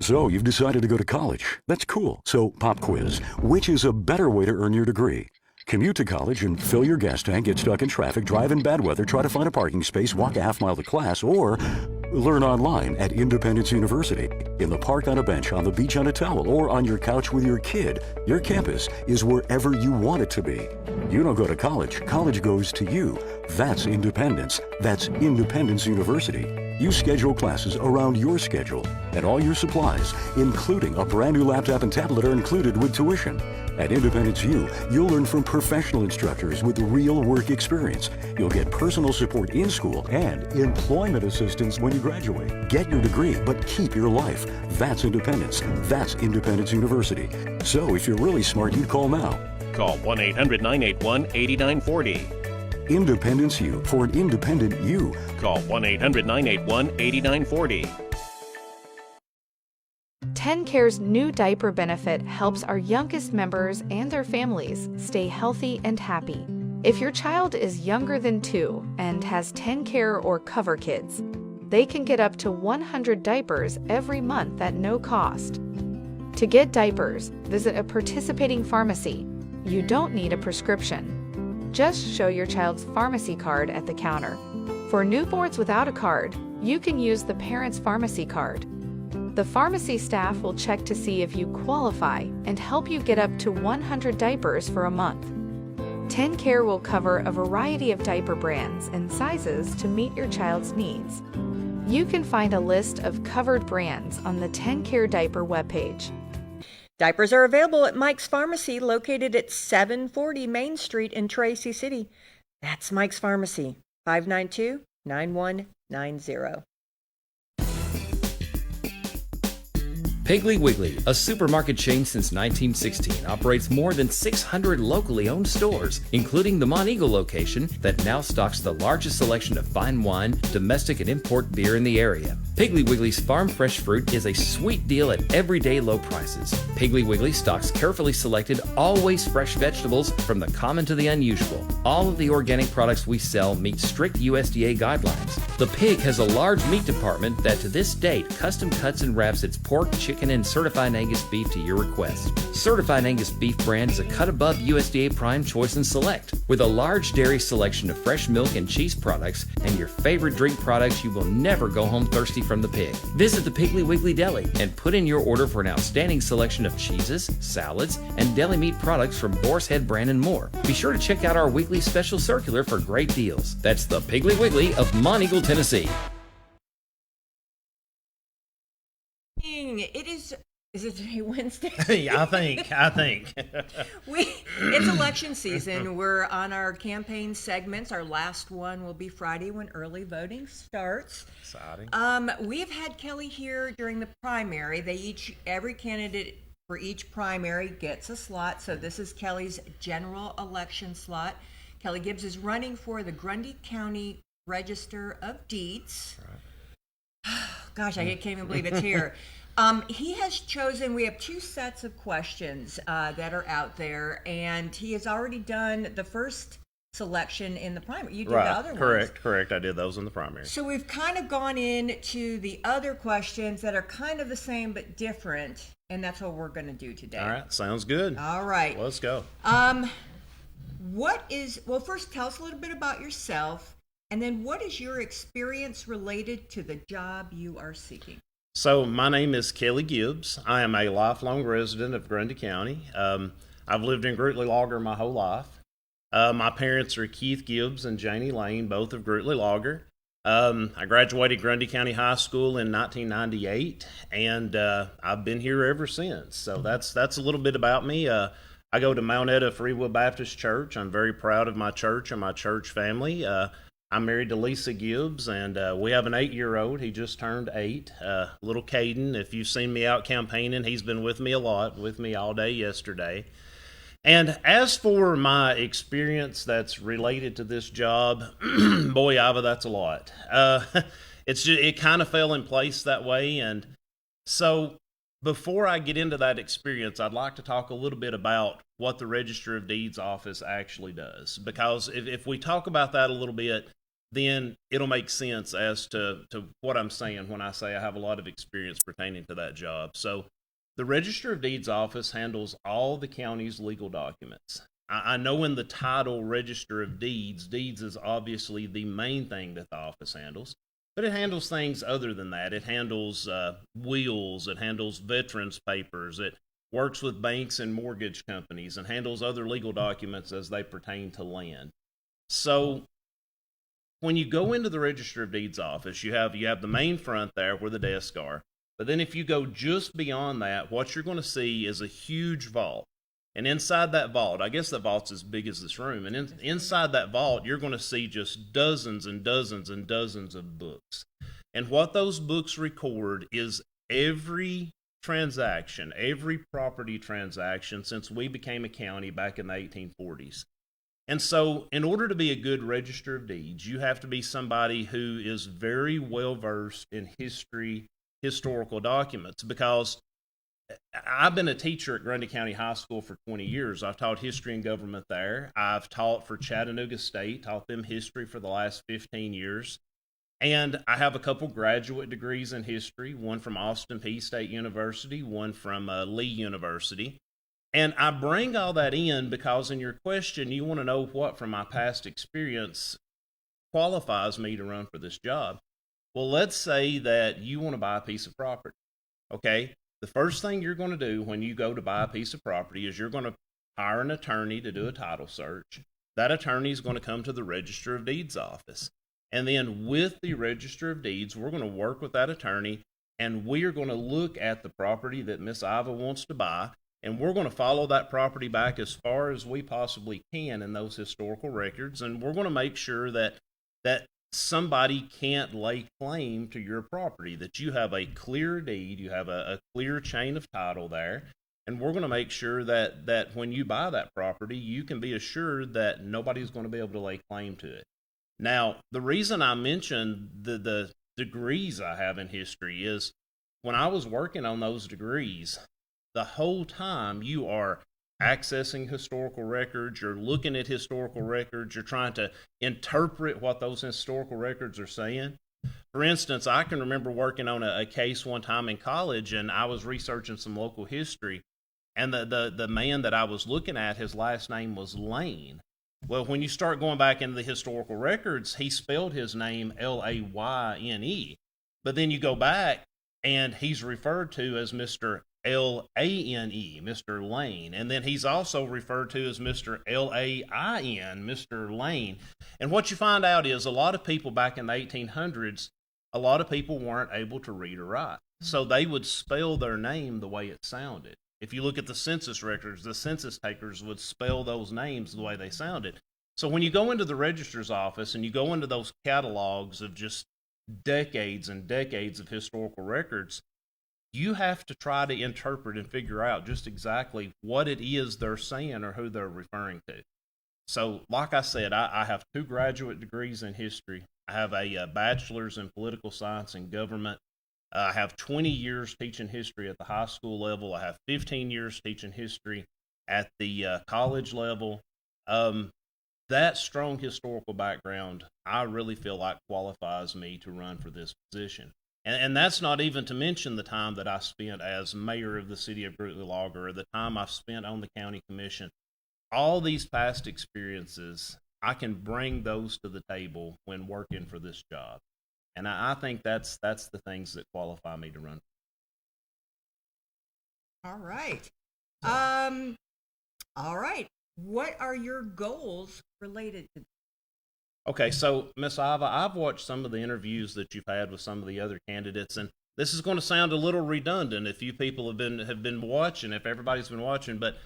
So you've decided to go to college. That's cool. So pop quiz. Which is a better way to earn your degree? Commute to college and fill your gas tank, get stuck in traffic, drive in bad weather, try to find a parking space, walk a half mile to class, or learn online at Independence University. In the park on a bench, on the beach on a towel, or on your couch with your kid, your campus is wherever you want it to be. You don't go to college. College goes to you. That's independence. That's Independence University. You schedule classes around your schedule, and all your supplies, including a brand new laptop and tablet, are included with tuition. At Independence U, you'll learn from professional instructors with real work experience. You'll get personal support in school and employment assistance when you graduate. Get your degree, but keep your life. That's independence. That's Independence University. So if you're really smart, you'd call now. Call 1-800-981-8940. Independence U for an independent you. Call 1-800-981-8940. TennCare's new diaper benefit helps our youngest members and their families stay healthy and happy. If your child is younger than 2 and has TennCare or Cover Kids, they can get up to 100 diapers every month at no cost. To get diapers, visit a participating pharmacy. You don't need a prescription. Just show your child's pharmacy card at the counter. For newborns without a card, you can use the parent's pharmacy card. The pharmacy staff will check to see if you qualify and help you get up to 100 diapers for a month. TennCare will cover a variety of diaper brands and sizes to meet your child's needs. You can find a list of covered brands on the TennCare diaper webpage. Diapers are available at Mike's Pharmacy, located at 740 Main Street in Tracy City. That's Mike's Pharmacy, 592-9190. Piggly Wiggly, a supermarket chain since 1916, operates more than 600 locally owned stores, including the Monteagle location that now stocks the largest selection of fine wine, domestic and import beer in the area. Piggly Wiggly's farm fresh fruit is a sweet deal at everyday low prices. Piggly Wiggly stocks carefully selected, always fresh vegetables from the common to the unusual. All of the organic products we sell meet strict USDA guidelines. The Pig has a large meat department that to this date custom cuts and wraps its pork, chicken, and Certified Angus beef to your request. Certified Angus beef brand is a cut above USDA Prime Choice and Select. With a large dairy selection of fresh milk and cheese products and your favorite drink products, you will never go home thirsty from the Pig. Visit the Piggly Wiggly Deli and put in your order for an outstanding selection of cheeses, salads, and deli meat products from Boar's Head brand and more. Be sure to check out our weekly special circular for great deals. That's the Piggly Wiggly of Monteagle, Tennessee. It is it today Wednesday? I think. It's election season. We're on our campaign segments. Our last one will be Friday when early voting starts. Exciting. We've had Kelly here during the primary. Every candidate for each primary gets a slot. So this is Kelly's general election slot. Kelly Gibbs is running for the Grundy County Register of Deeds. Right. Gosh, I can't even believe it's here. He has chosen, we have 2 sets of questions that are out there, and he has already done the first selection in the primary. You did the other ones. Correct. I did those in the primary. So we've kind of gone into the other questions that are kind of the same but different, and that's what we're going to do today. All right, sounds good. All right. Let's go. First tell us a little bit about yourself, and then what is your experience related to the job you are seeking? So my name is Kelly Gibbs. I am a lifelong resident of Grundy County. I've lived in Grootly Logger my whole life. My parents are Keith Gibbs and Janie Lane, both of Grootly Logger. I graduated Grundy County High School in 1998, and I've been here ever since. So that's a little bit about me. I go to Mount Etta Free Will Baptist Church. I'm very proud of my church and my church family. I'm married to Lisa Gibbs, and we have an 8-year-old. He just turned 8, little Caden. If you've seen me out campaigning, he's been with me a lot, with me all day yesterday. And as for my experience that's related to this job, boy, Iva, that's a lot. It kind of fell in place that way. And so before I get into that experience, I'd like to talk a little bit about what the Register of Deeds office actually does. Because if we talk about that a little bit, then it'll make sense as to what I'm saying when I say I have a lot of experience pertaining to that job. So the Register of Deeds office handles all the county's legal documents. I know in the title Register of Deeds, deeds is obviously the main thing that the office handles, but it handles things other than that. It handles wills, it handles veterans papers, it works with banks and mortgage companies, and handles other legal documents as they pertain to land. So when you go into the Register of Deeds office, you have the main front there where the desks are. But then if you go just beyond that, what you're going to see is a huge vault. And inside that vault, I guess that vault's as big as this room. And inside that vault, you're going to see just dozens and dozens and dozens of books. And what those books record is every transaction, every property transaction since we became a county back in the 1840s. And so, in order to be a good Register of Deeds, you have to be somebody who is very well versed in historical documents, because I've been a teacher at Grundy County High School for 20 years. I've taught history and government there. I've taught for Chattanooga State, taught them history for the last 15 years. And I have a couple graduate degrees in history, one from Austin Peay State University, one from Lee University. And I bring all that in because in your question, you want to know what from my past experience qualifies me to run for this job. Well, let's say that you want to buy a piece of property, okay? The first thing you're going to do when you go to buy a piece of property is you're going to hire an attorney to do a title search. That attorney is going to come to the Register of Deeds office. And then with the Register of Deeds, we're going to work with that attorney, and we are going to look at the property that Miss Iva wants to buy, and we're going to follow that property back as far as we possibly can in those historical records, and we're going to make sure that somebody can't lay claim to your property, that you have a clear deed, you have a clear chain of title there, and we're going to make sure that when you buy that property, you can be assured that nobody's going to be able to lay claim to it. Now, the reason I mentioned the degrees I have in history is when I was working on those degrees, the whole time you are accessing historical records, you're looking at historical records, you're trying to interpret what those historical records are saying. For instance, I can remember working on a case one time in college, and I was researching some local history, and the man that I was looking at, his last name was Lane. Well, when you start going back into the historical records, he spelled his name Layne, but then you go back and he's referred to as Mr. Lane, Mr. Lane. And then he's also referred to as Mr. Lain, Mr. Lane. And what you find out is a lot of people back in the 1800s, a lot of people weren't able to read or write. So they would spell their name the way it sounded. If you look at the census records, the census takers would spell those names the way they sounded. So when you go into the registrar's office and you go into those catalogs of just decades and decades of historical records, you have to try to interpret and figure out just exactly what it is they're saying or who they're referring to. So, like I said, I have 2 graduate degrees in history. I have a bachelor's in political science and government. I have 20 years teaching history at the high school level. I have 15 years teaching history at the college level. That strong historical background, I really feel like qualifies me to run for this position. And that's not even to mention the time that I spent as mayor of the city of Grundy-Logger, or the time I've spent on the county commission. All these past experiences, I can bring those to the table when working for this job. And I think that's the things that qualify me to run. All right. All right. What are your goals related to? Okay, so Miss Iva, I've watched some of the interviews that you've had with some of the other candidates, and this is going to sound a little redundant if you people have been watching, if everybody's been watching, but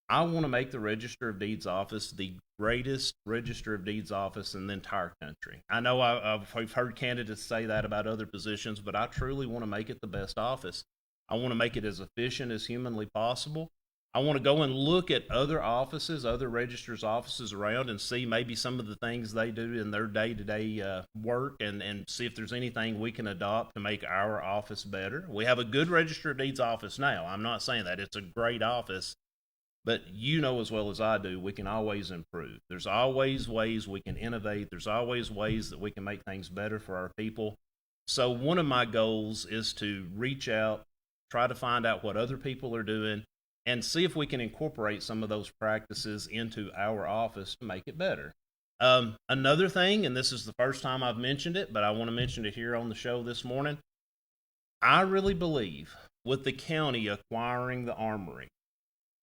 I want to make the Register of Deeds office the greatest Register of Deeds office in the entire country. I know I've heard candidates say that about other positions, but I truly want to make it the best office. I want to make it as efficient as humanly possible. I want to go and look at other offices, other registrars' offices around, and see maybe some of the things they do in their day-to-day work, and see if there's anything we can adopt to make our office better. We have a good Register of Deeds office now. I'm not saying that. It's a great office. But you know as well as I do, we can always improve. There's always ways we can innovate. There's always ways that we can make things better for our people. So one of my goals is to reach out, try to find out what other people are doing, and see if we can incorporate some of those practices into our office to make it better. Another thing, and this is the first time I've mentioned it, but I want to mention it here on the show this morning. I really believe with the county acquiring the armory,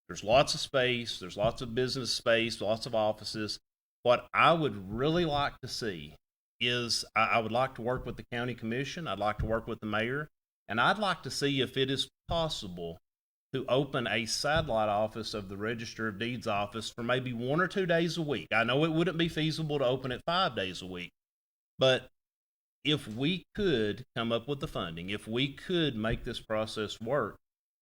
there's lots of space, there's lots of business space, lots of offices. What I would really like to see is I would like to work with the county commission, I'd like to work with the mayor, and I'd like to see if it is possible to open a satellite office of the Register of Deeds office for maybe 1 or 2 days a week. I know it wouldn't be feasible to open it 5 days a week, but if we could come up with the funding, if we could make this process work,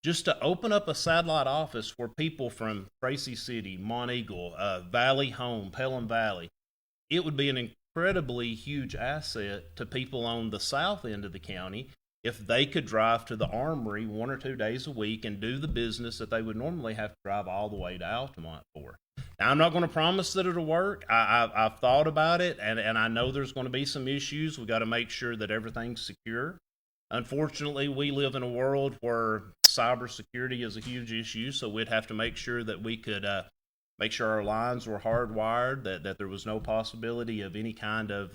just to open up a satellite office where people from Tracy City, Monteagle, Valley Home, Pelham Valley, it would be an incredibly huge asset to people on the south end of the county if they could drive to the armory 1 or 2 days a week and do the business that they would normally have to drive all the way to Altamont for. Now, I'm not going to promise that it'll work. I've thought about it, and I know there's going to be some issues. We've got to make sure that everything's secure. Unfortunately, we live in a world where cybersecurity is a huge issue, so we'd have to make sure that we could make sure our lines were hardwired, that there was no possibility of any kind of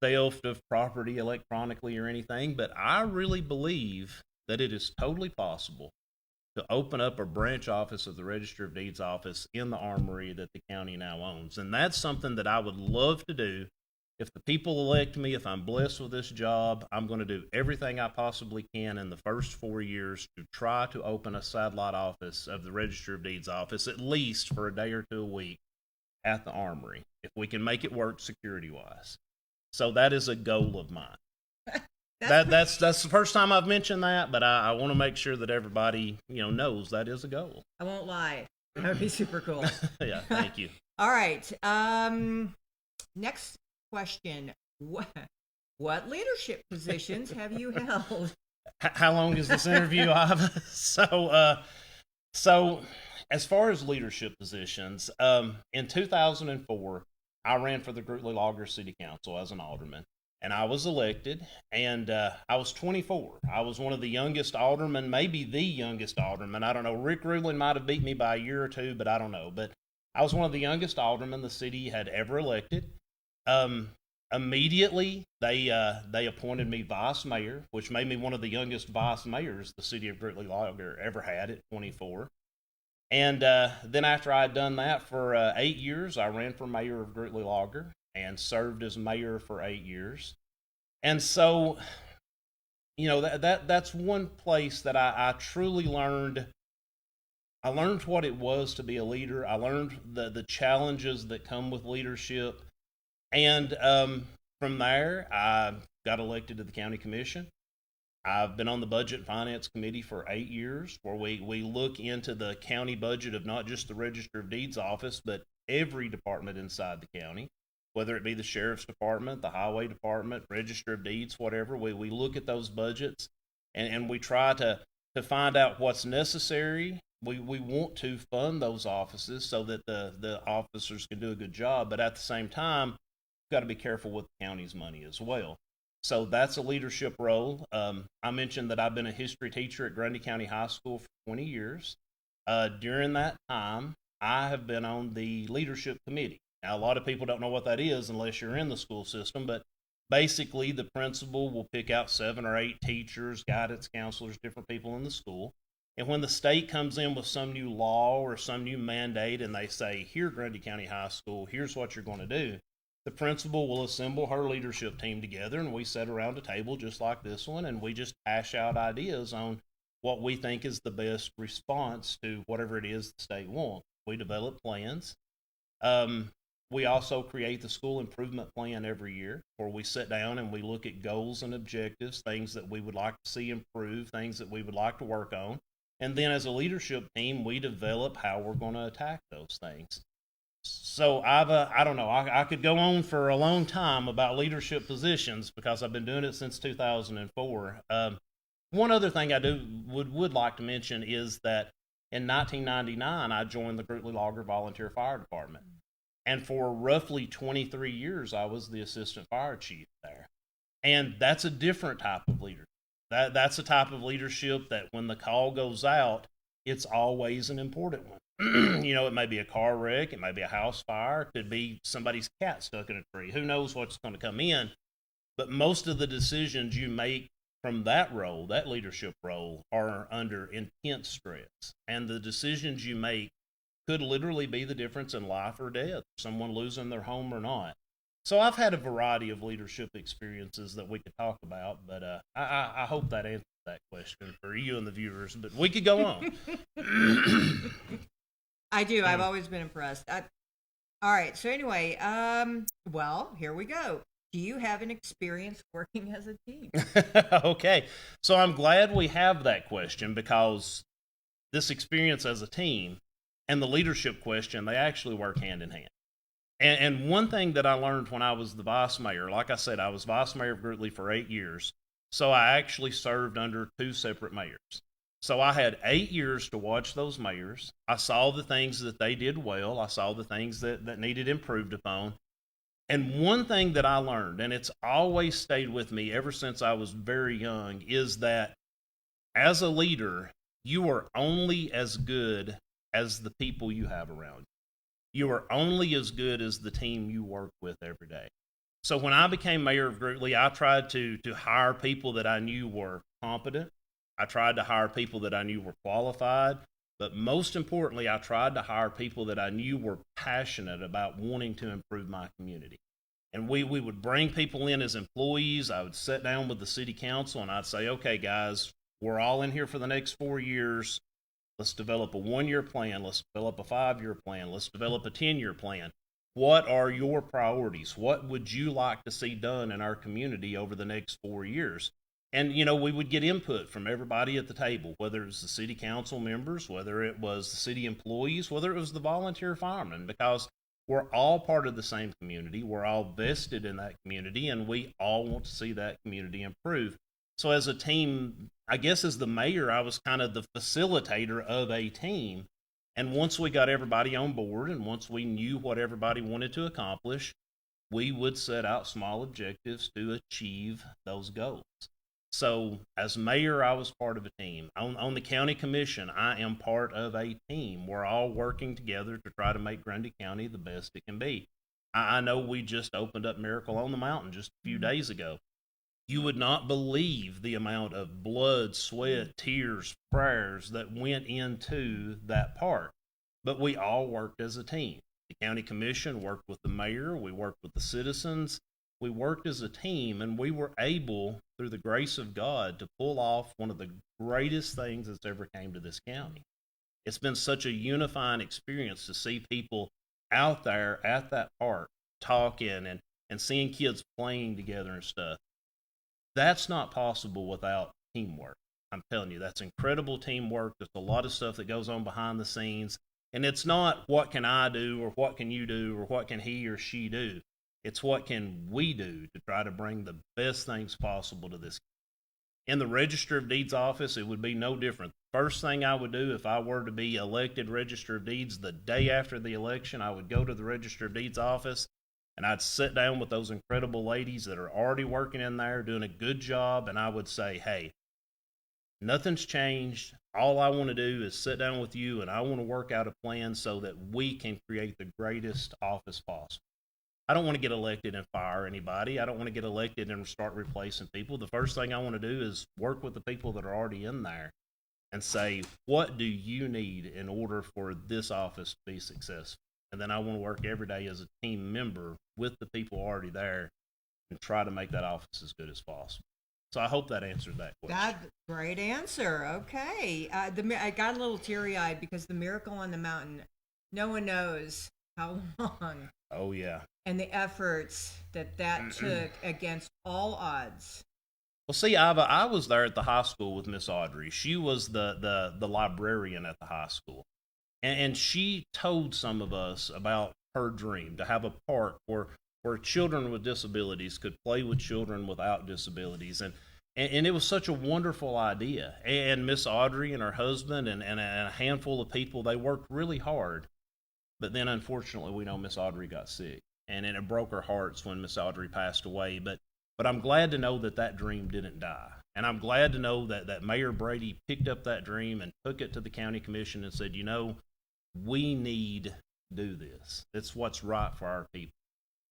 theft of property electronically or anything. But I really believe that it is totally possible to open up a branch office of the Register of Deeds office in the armory that the county now owns. And that's something that I would love to do. If the people elect me, if I'm blessed with this job, I'm going to do everything I possibly can in the first 4 years to try to open a satellite office of the Register of Deeds office, at least for a day or two a week at the armory, if we can make it work security-wise. So that is a goal of mine. That's the first time I've mentioned that, but I want to make sure that everybody knows that is a goal. I won't lie. That would be super cool. Yeah, thank you. All right. Next question. What leadership positions have you held? How long is this interview? So as far as leadership positions, in 2004, I ran for the Grundy City Council as an alderman, and I was elected, and I was 24. I was one of the youngest aldermen, maybe the youngest alderman. I don't know. Rick Rulin might have beat me by a year or two, but I don't know. But I was one of the youngest aldermen the city had ever elected. Immediately, they appointed me vice mayor, which made me one of the youngest vice mayors the city of Grundy ever had at 24. And then after I had done that for 8 years, I ran for mayor of Grundy and served as mayor for 8 years. And so, that's one place that I truly learned. I learned what it was to be a leader. I learned the challenges that come with leadership. And from there, I got elected to the county commission. I've been on the Budget and Finance Committee for 8 years, where we look into the county budget of not just the Register of Deeds office, but every department inside the county, whether it be the Sheriff's Department, the Highway Department, Register of Deeds, whatever. We look at those budgets, and we try to find out what's necessary. We want to fund those offices so that the officers can do a good job, but at the same time, we've got to be careful with the county's money as well. So that's a leadership role. I mentioned that I've been a history teacher at Grundy County High School for 20 years. During that time, I have been on the leadership committee. Now, a lot of people don't know what that is unless you're in the school system, but basically the principal will pick out 7 or 8 teachers, guidance counselors, different people in the school. And when the state comes in with some new law or some new mandate and they say, here, Grundy County High School, here's what you're going to do, the principal will assemble her leadership team together, and we sit around a table just like this one, and we just hash out ideas on what we think is the best response to whatever it is the state wants. We develop plans. We also create the school improvement plan every year, where we sit down and we look at goals and objectives, things that we would like to see improve, things that we would like to work on. And then as a leadership team, we develop how we're going to attack those things. So I don't know, I could go on for a long time about leadership positions because I've been doing it since 2004. One other thing I would like to mention is that In 1999, I joined the Grootly Logger Volunteer Fire Department. And for roughly 23 years, I was the assistant fire chief there. And that's a different type of leadership. That's a type of leadership that when the call goes out, it's always an important one. You know, it may be a car wreck, it may be a house fire, it could be somebody's cat stuck in a tree. Who knows what's going to come in? But most of the decisions you make from that role, that leadership role, are under intense stress. And the decisions you make could literally be the difference in life or death, someone losing their home or not. So I've had a variety of leadership experiences that we could talk about, but I hope that answers that question for you and the viewers, but we could go on. I do. I've always been impressed. All right. So anyway, well, here we go. Do you have an experience working as a team? Okay. So I'm glad we have that question, because this experience as a team and the leadership question, they actually work hand in hand. And one thing that I learned when I was the vice mayor, like I said, I was vice mayor of Grootly for 8 years. So I actually served under 2 separate mayors. So I had 8 years to watch those mayors. I saw the things that they did well. I saw the things that needed improved upon. And one thing that I learned, and it's always stayed with me ever since I was very young, is that as a leader, you are only as good as the people you have around you. You are only as good as the team you work with every day. So when I became mayor of Grootly, I tried to hire people that I knew were competent. I tried to hire people that I knew were qualified. But most importantly, I tried to hire people that I knew were passionate about wanting to improve my community. And we would bring people in as employees. I would sit down with the city council and I'd say, okay, guys, we're all in here for the next 4 years. Let's develop a 1-year plan. Let's develop a 5-year plan. Let's develop a 10-year plan. What are your priorities? What would you like to see done in our community over the next 4 years? And, you know, we would get input from everybody at the table, whether it was the city council members, whether it was the city employees, whether it was the volunteer firemen, because we're all part of the same community. We're all vested in that community, and we all want to see that community improve. So as a team, I guess as the mayor, I was kind of the facilitator of a team. And once we got everybody on board and once we knew what everybody wanted to accomplish, we would set out small objectives to achieve those goals. So as mayor, I was part of a team. On the county commission, I am part of a team. We're all working together to try to make Grundy County the best it can be. I know we just opened up Miracle on the Mountain just a few days ago. You would not believe the amount of blood, sweat, tears, prayers that went into that park. But we all worked as a team. The county commission worked with the mayor. We worked with the citizens. We worked as a team, and we were able, through the grace of God, to pull off one of the greatest things that's ever came to this county. It's been such a unifying experience to see people out there at that park talking and seeing kids playing together and stuff. That's not possible without teamwork. I'm telling you, that's incredible teamwork. There's a lot of stuff that goes on behind the scenes. And it's not what can I do or what can you do or what can he or she do. It's what can we do to try to bring the best things possible to this. In the Register of Deeds office, it would be no different. First thing I would do if I were to be elected Register of Deeds, the day after the election, I would go to the Register of Deeds office and I'd sit down with those incredible ladies that are already working in there, doing a good job, and I would say, hey, nothing's changed. All I want to do is sit down with you, and I want to work out a plan so that we can create the greatest office possible. I don't want to get elected and fire anybody. I don't want to get elected and start replacing people. The first thing I want to do is work with the people that are already in there and say, what do you need in order for this office to be successful? And then I want to work every day as a team member with the people already there and try to make that office as good as possible. So I hope that answered that question. That's a great answer. Okay. I got a little teary-eyed because the Miracle on the Mountain, no one knows how long. Oh, yeah. And the efforts that took against all odds. Well, see, Iva, I was there at the high school with Miss Audrey. She was the librarian at the high school. And she told some of us about her dream to have a park where children with disabilities could play with children without disabilities. And it was such a wonderful idea. And Miss Audrey and her husband and a handful of people, they worked really hard. But then, unfortunately, we know Miss Audrey got sick, and it broke our hearts when Miss Audrey passed away. But I'm glad to know that that dream didn't die. And I'm glad to know that Mayor Brady picked up that dream and took it to the county commission and said, we need to do this. It's what's right for our people.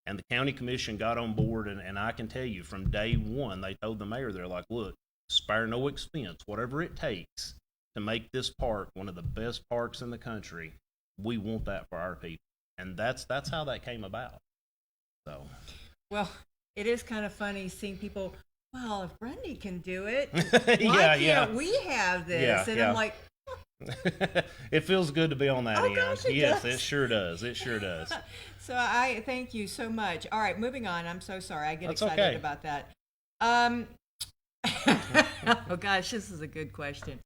And the county commission got on board, and I can tell you from day one, they told the mayor, they're like, look, spare no expense, whatever it takes to make this park one of the best parks in the country. We want that for our people. And that's how that came about. So, well, it is kind of funny seeing people, well, if Grundy can do it, why can't we have this? I'm like, it feels good to be on that end. Gosh, Yes, does. it sure does. It sure does. So I thank you so much. All right, moving on. I'm so sorry. I get That's excited okay. about that. Oh gosh, this is a good question.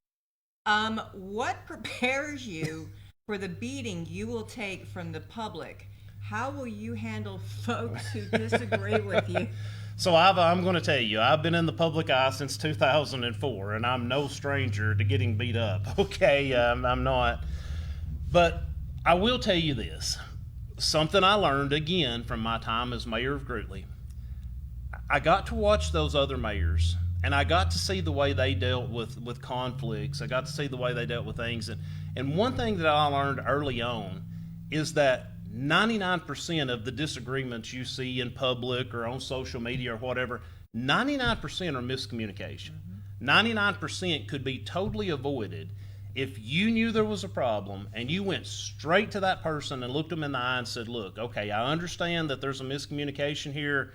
What prepares you for the beating you will take from the public? How will you handle folks who disagree with you? So I'm going to tell you, I've been in the public eye since 2004, and I'm no stranger to getting beat up. Okay, I'm not. But I will tell you this. Something I learned, again, from my time as mayor of Grootly. I got to watch those other mayors, and I got to see the way they dealt with conflicts. I got to see the way they dealt with things. And one thing that I learned early on is that 99% of the disagreements you see in public or on social media or whatever, 99% are miscommunication. 99% could be totally avoided if you knew there was a problem and you went straight to that person and looked them in the eye and said, look, okay, I understand that there's a miscommunication here.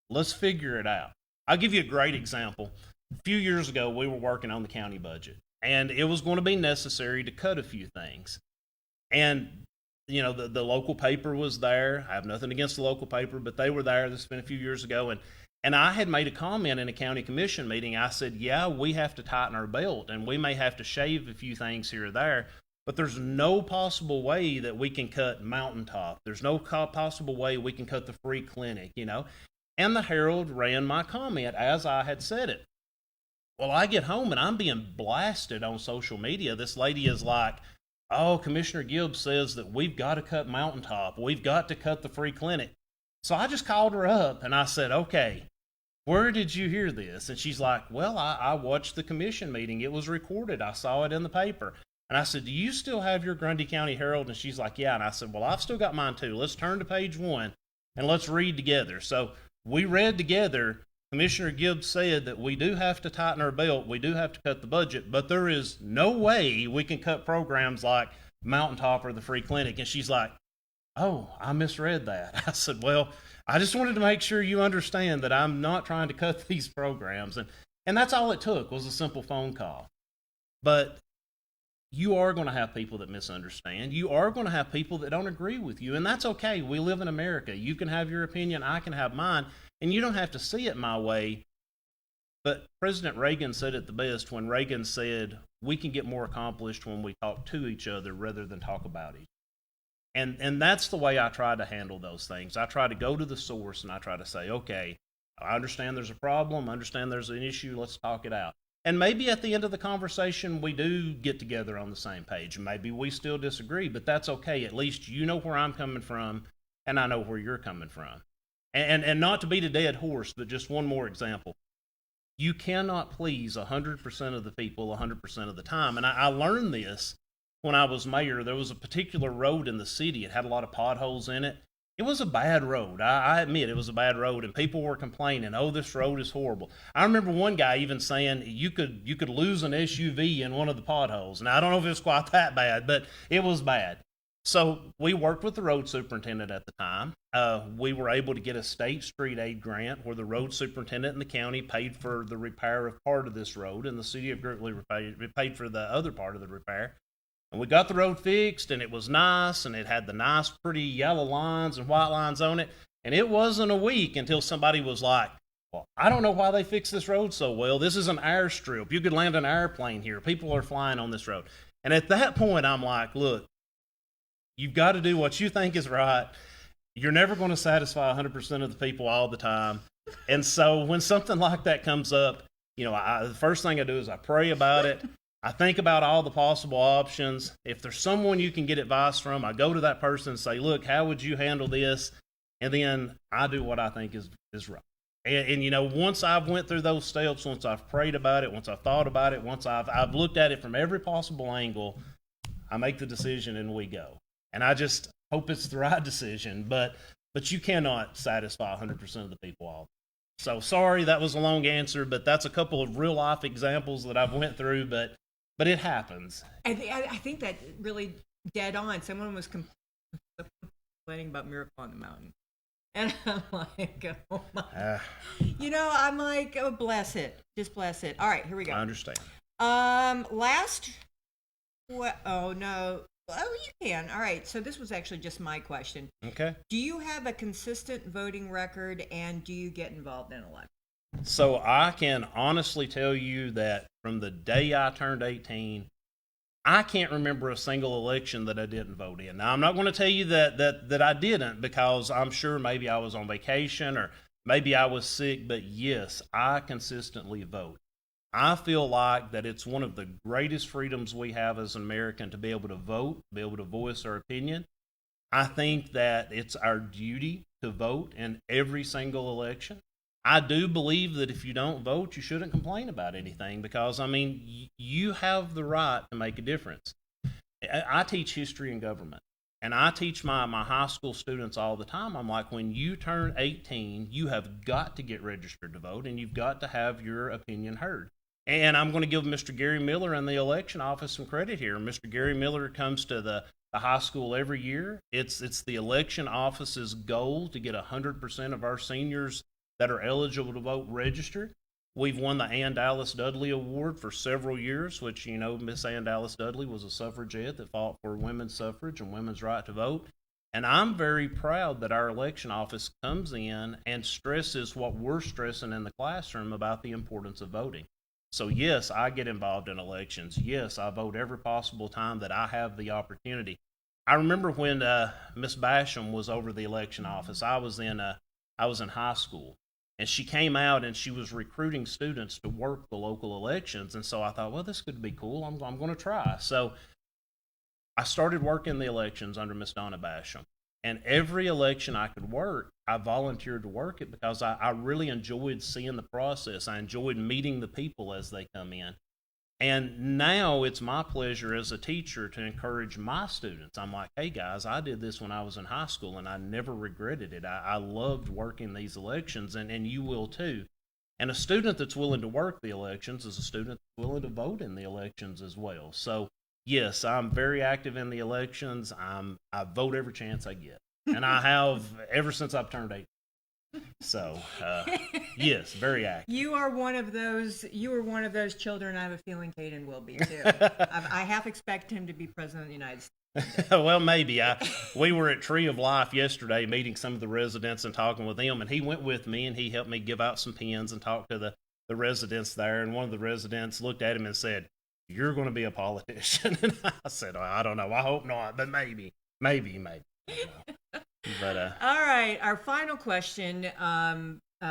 Let's figure it out. I'll give you a great example. A few years ago, we were working on the county budget, and it was going to be necessary to cut a few things. And the local paper was there. I have nothing against the local paper, but they were there. This has been a few years ago. And I had made a comment in a county commission meeting. I said, yeah, we have to tighten our belt, and we may have to shave a few things here or there, but there's no possible way that we can cut Mountaintop. There's no possible way we can cut the free clinic, And the Herald ran my comment as I had said it. Well, I get home, and I'm being blasted on social media. This lady is like, oh, Commissioner Gibbs says that we've got to cut Mountaintop. We've got to cut the free clinic. So I just called her up and I said, okay, where did you hear this? And she's like, well, I watched the commission meeting. It was recorded. I saw it in the paper. And I said, do you still have your Grundy County Herald? And she's like, yeah. And I said, well, I've still got mine too. Let's turn to page 1 and let's read together. So we read together. Commissioner Gibbs said that we do have to tighten our belt. We do have to cut the budget, but there is no way we can cut programs like Mountaintop or the free clinic. And she's like, oh, I misread that. I said, well, I just wanted to make sure you understand that I'm not trying to cut these programs. And that's all it took was a simple phone call. But you are going to have people that misunderstand. You are going to have people that don't agree with you. And that's okay. We live in America. You can have your opinion. I can have mine. And you don't have to see it my way. But President Reagan said it the best when Reagan said, we can get more accomplished when we talk to each other rather than talk about each other. And that's the way I try to handle those things. I try to go to the source and I try to say, okay, I understand there's a problem. I understand there's an issue. Let's talk it out. And maybe at the end of the conversation, we do get together on the same page. Maybe we still disagree, but that's okay. At least you know where I'm coming from and I know where you're coming from. And not to beat a dead horse, but just one more example. You cannot please 100% of the people 100% of the time. And I learned this when I was mayor. There was a particular road in the city. It had a lot of potholes in it. It was a bad road. I admit it was a bad road, and people were complaining, oh, this road is horrible. I remember one guy even saying you could lose an SUV in one of the potholes. Now, I don't know if it was quite that bad, but it was bad. So we worked with the road superintendent at the time. We were able to get a state street aid grant where the road superintendent and the county paid for the repair of part of this road, and the city of Grootly paid for the other part of the repair. And we got the road fixed, and it was nice, and it had the nice, pretty yellow lines and white lines on it. And it wasn't a week until somebody was like, well, I don't know why they fixed this road so well. This is an airstrip. You could land an airplane here. People are flying on this road. And at that point, I'm like, look, you've got to do what you think is right. You're never going to satisfy 100% of the people all the time. And so when something like that comes up, The first thing I do is I pray about it. I think about all the possible options. If there's someone you can get advice from, I go to that person and say, look, how would you handle this? And then I do what I think is right. And once I've went through those steps, once I've prayed about it, once I've thought about it, once I've looked at it from every possible angle, I make the decision and we go. And I just hope it's the right decision, but you cannot satisfy 100% of the people all. So sorry, that was a long answer, but that's a couple of real life examples that I've went through, but it happens. I think that really dead on. Someone was complaining about Miracle on the Mountain. And I'm like, oh my. I'm like, oh, bless it. Just bless it. All right, here we go. I understand. Oh, no. Oh, you can. All right. So this was actually just my question. Okay. Do you have a consistent voting record, and do you get involved in elections? So I can honestly tell you that from the day I turned 18, I can't remember a single election that I didn't vote in. Now, I'm not going to tell you that I didn't, because I'm sure maybe I was on vacation or maybe I was sick, but yes, I consistently vote. I feel like that it's one of the greatest freedoms we have as an American to be able to vote, be able to voice our opinion. I think that it's our duty to vote in every single election. I do believe that if you don't vote, you shouldn't complain about anything, because, you have the right to make a difference. I teach history and government, and I teach my high school students all the time. I'm like, when you turn 18, you have got to get registered to vote, and you've got to have your opinion heard. And I'm going to give Mr. Gary Miller in the election office some credit here. Mr. Gary Miller comes to the high school every year. It's the election office's goal to get 100% of our seniors that are eligible to vote registered. We've won the Ann Dallas Dudley Award for several years, which, Miss Ann Dallas Dudley was a suffragette that fought for women's suffrage and women's right to vote. And I'm very proud that our election office comes in and stresses what we're stressing in the classroom about the importance of voting. So yes, I get involved in elections. Yes, I vote every possible time that I have the opportunity. I remember when Miss Basham was over the election office. I was in high school, and she came out and she was recruiting students to work the local elections. And so I thought, well, this could be cool. I'm going to try. So I started working the elections under Miss Donna Basham. And every election I could work, I volunteered to work it, because I really enjoyed seeing the process. I enjoyed meeting the people as they come in. And now it's my pleasure as a teacher to encourage my students. I'm like, hey guys, I did this when I was in high school and I never regretted it. I loved working these elections, and you will too. And a student that's willing to work the elections is a student that's willing to vote in the elections as well. So yes, I'm very active in the elections. I vote every chance I get, and I have ever since I've turned 18. So yes, very active. You are one of those children. I have a feeling Caden will be too. I half expect him to be president of the United States. Well, maybe. We were at Tree of Life yesterday, meeting some of the residents and talking with them, and he went with me and he helped me give out some pens and talk to the residents there. And one of the residents looked at him and said, "You're going to be a politician." And I said, I don't know. I hope not, but maybe. But all right, our final question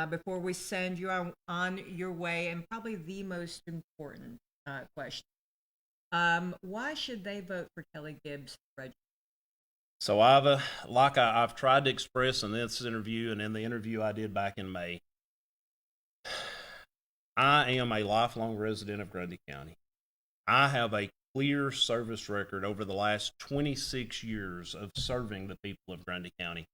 before we send you on your way, and probably the most important question: why should they vote for Kelly Gibbs? So I've tried to express in this interview and in the interview I did back in May, I am a lifelong resident of Grundy County. I have a clear service record over the last 26 years of serving the people of Grundy County.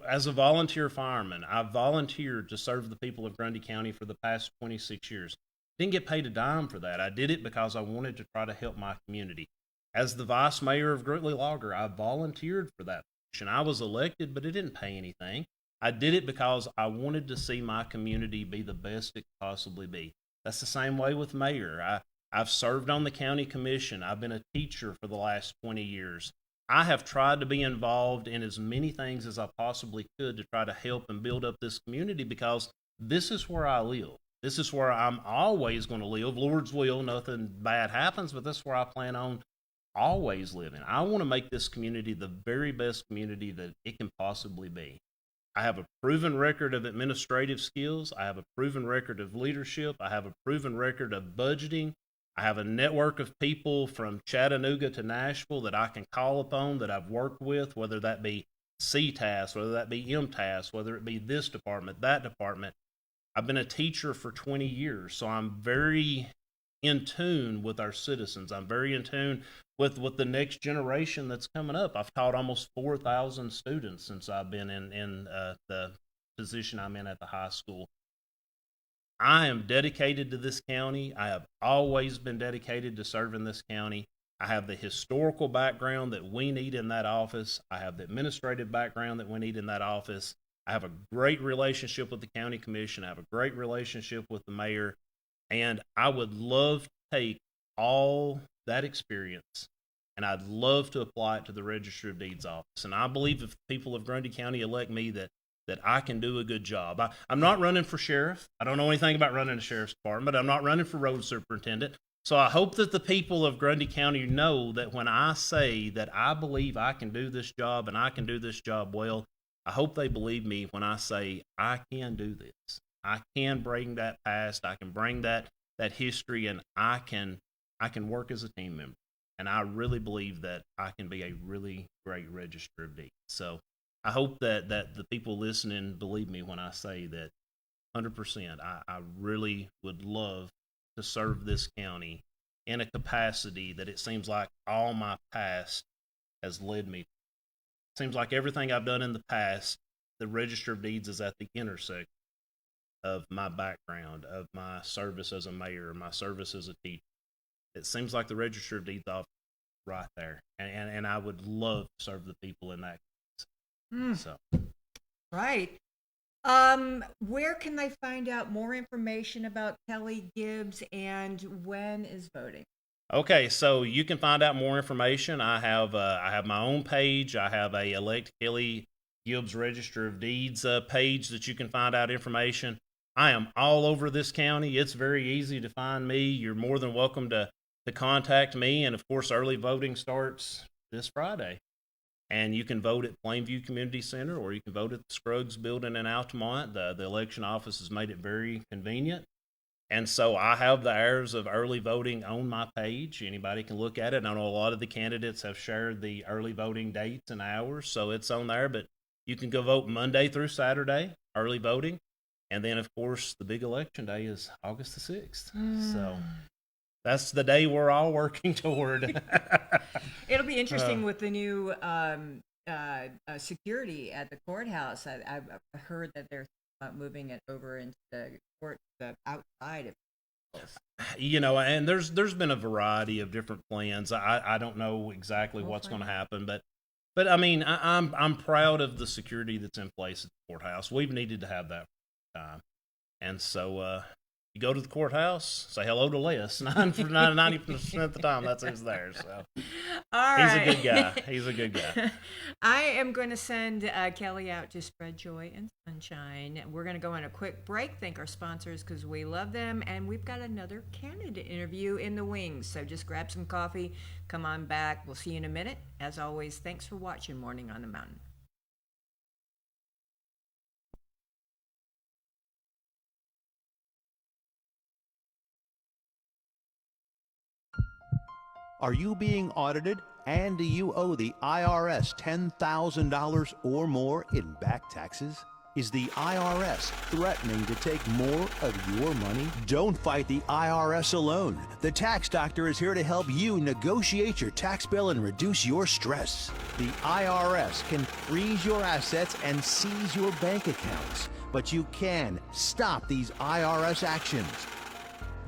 As a volunteer fireman, I volunteered to serve the people of Grundy County for the past 26 years. Didn't get paid a dime for that. I did it because I wanted to try to help my community. As the vice mayor of Grundy Logger, I volunteered for that position. I was elected, but it didn't pay anything. I did it because I wanted to see my community be the best it could possibly be. That's the same way with mayor. I've served on the county commission. I've been a teacher for the last 20 years. I have tried to be involved in as many things as I possibly could to try to help and build up this community, because this is where I live. This is where I'm always going to live. Lord's will, nothing bad happens, but this is where I plan on always living. I want to make this community the very best community that it can possibly be. I have a proven record of administrative skills. I have a proven record of leadership. I have a proven record of budgeting. I have a network of people from Chattanooga to Nashville that I can call upon that I've worked with, whether that be C-TAS, whether that be M-TAS, whether it be this department, that department. I've been a teacher for 20 years, so I'm very in tune with our citizens. I'm very in tune with the next generation that's coming up. I've taught almost 4,000 students since I've been in the position I'm in at the high school. I am dedicated to this county. I have always been dedicated to serving this county. I have the historical background that we need in that office. I have the administrative background that we need in that office. I have a great relationship with the county commission. I have a great relationship with the mayor. And I would love to take all that experience and I'd love to apply it to the Register of Deeds office. And I believe if the people of Grundy County elect me that I can do a good job. I'm not running for sheriff. I don't know anything about running a sheriff's department. I'm not running for road superintendent. So I hope that the people of Grundy County know that when I say that I believe I can do this job and I can do this job well, I hope they believe me when I say I can do this. I can bring that past. I can bring that history, and I can work as a team member. And I really believe that I can be a really great Register of Deeds. So I hope that the people listening believe me when I say that 100%. I really would love to serve this county in a capacity that it seems like all my past has led me to. It seems like everything I've done in the past, the Register of Deeds is at the intersection of my background, of my service as a mayor, my service as a teacher. It seems like the Register of Deeds office right there. And I would love to serve the people in that case. So. Right. Where can they find out more information about Kelly Gibbs and when is voting? Okay, so you can find out more information. I have my own page. I have a Elect Kelly Gibbs Register of Deeds page that you can find out information. I am all over this county. It's very easy to find me. You're more than welcome to contact me. And of course, early voting starts this Friday. And you can vote at Plainview Community Center or you can vote at the Scruggs Building in Altamont. The election office has made it very convenient. And so I have the hours of early voting on my page. Anybody can look at it. I know a lot of the candidates have shared the early voting dates and hours, so it's on there. But you can go vote Monday through Saturday, early voting. And then, of course, the big election day is August the 6th. So that's the day we're all working toward. It'll be interesting with the new security at the courthouse. I've heard that they're moving it over into the court, the outside of and there's been a variety of different plans. I don't know exactly what's going to happen, but I mean, I'm proud of the security that's in place at the courthouse. We've needed to have that for time, and so you go to the courthouse, say hello to Les. 90% of the time, that's who's there. So, all right. He's a good guy. He's a good guy. I am going to send Kelly out to spread joy and sunshine. We're going to go on a quick break. Thank our sponsors because we love them, and we've got another candidate interview in the wings. So just grab some coffee, come on back. We'll see you in a minute. As always, thanks for watching Morning on the Mountain. Are you being audited and do you owe the IRS $10,000 or more in back taxes? Is the IRS threatening to take more of your money? Don't fight the IRS alone. The Tax Doctor is here to help you negotiate your tax bill and reduce your stress. The IRS can freeze your assets and seize your bank accounts, but you can stop these IRS actions.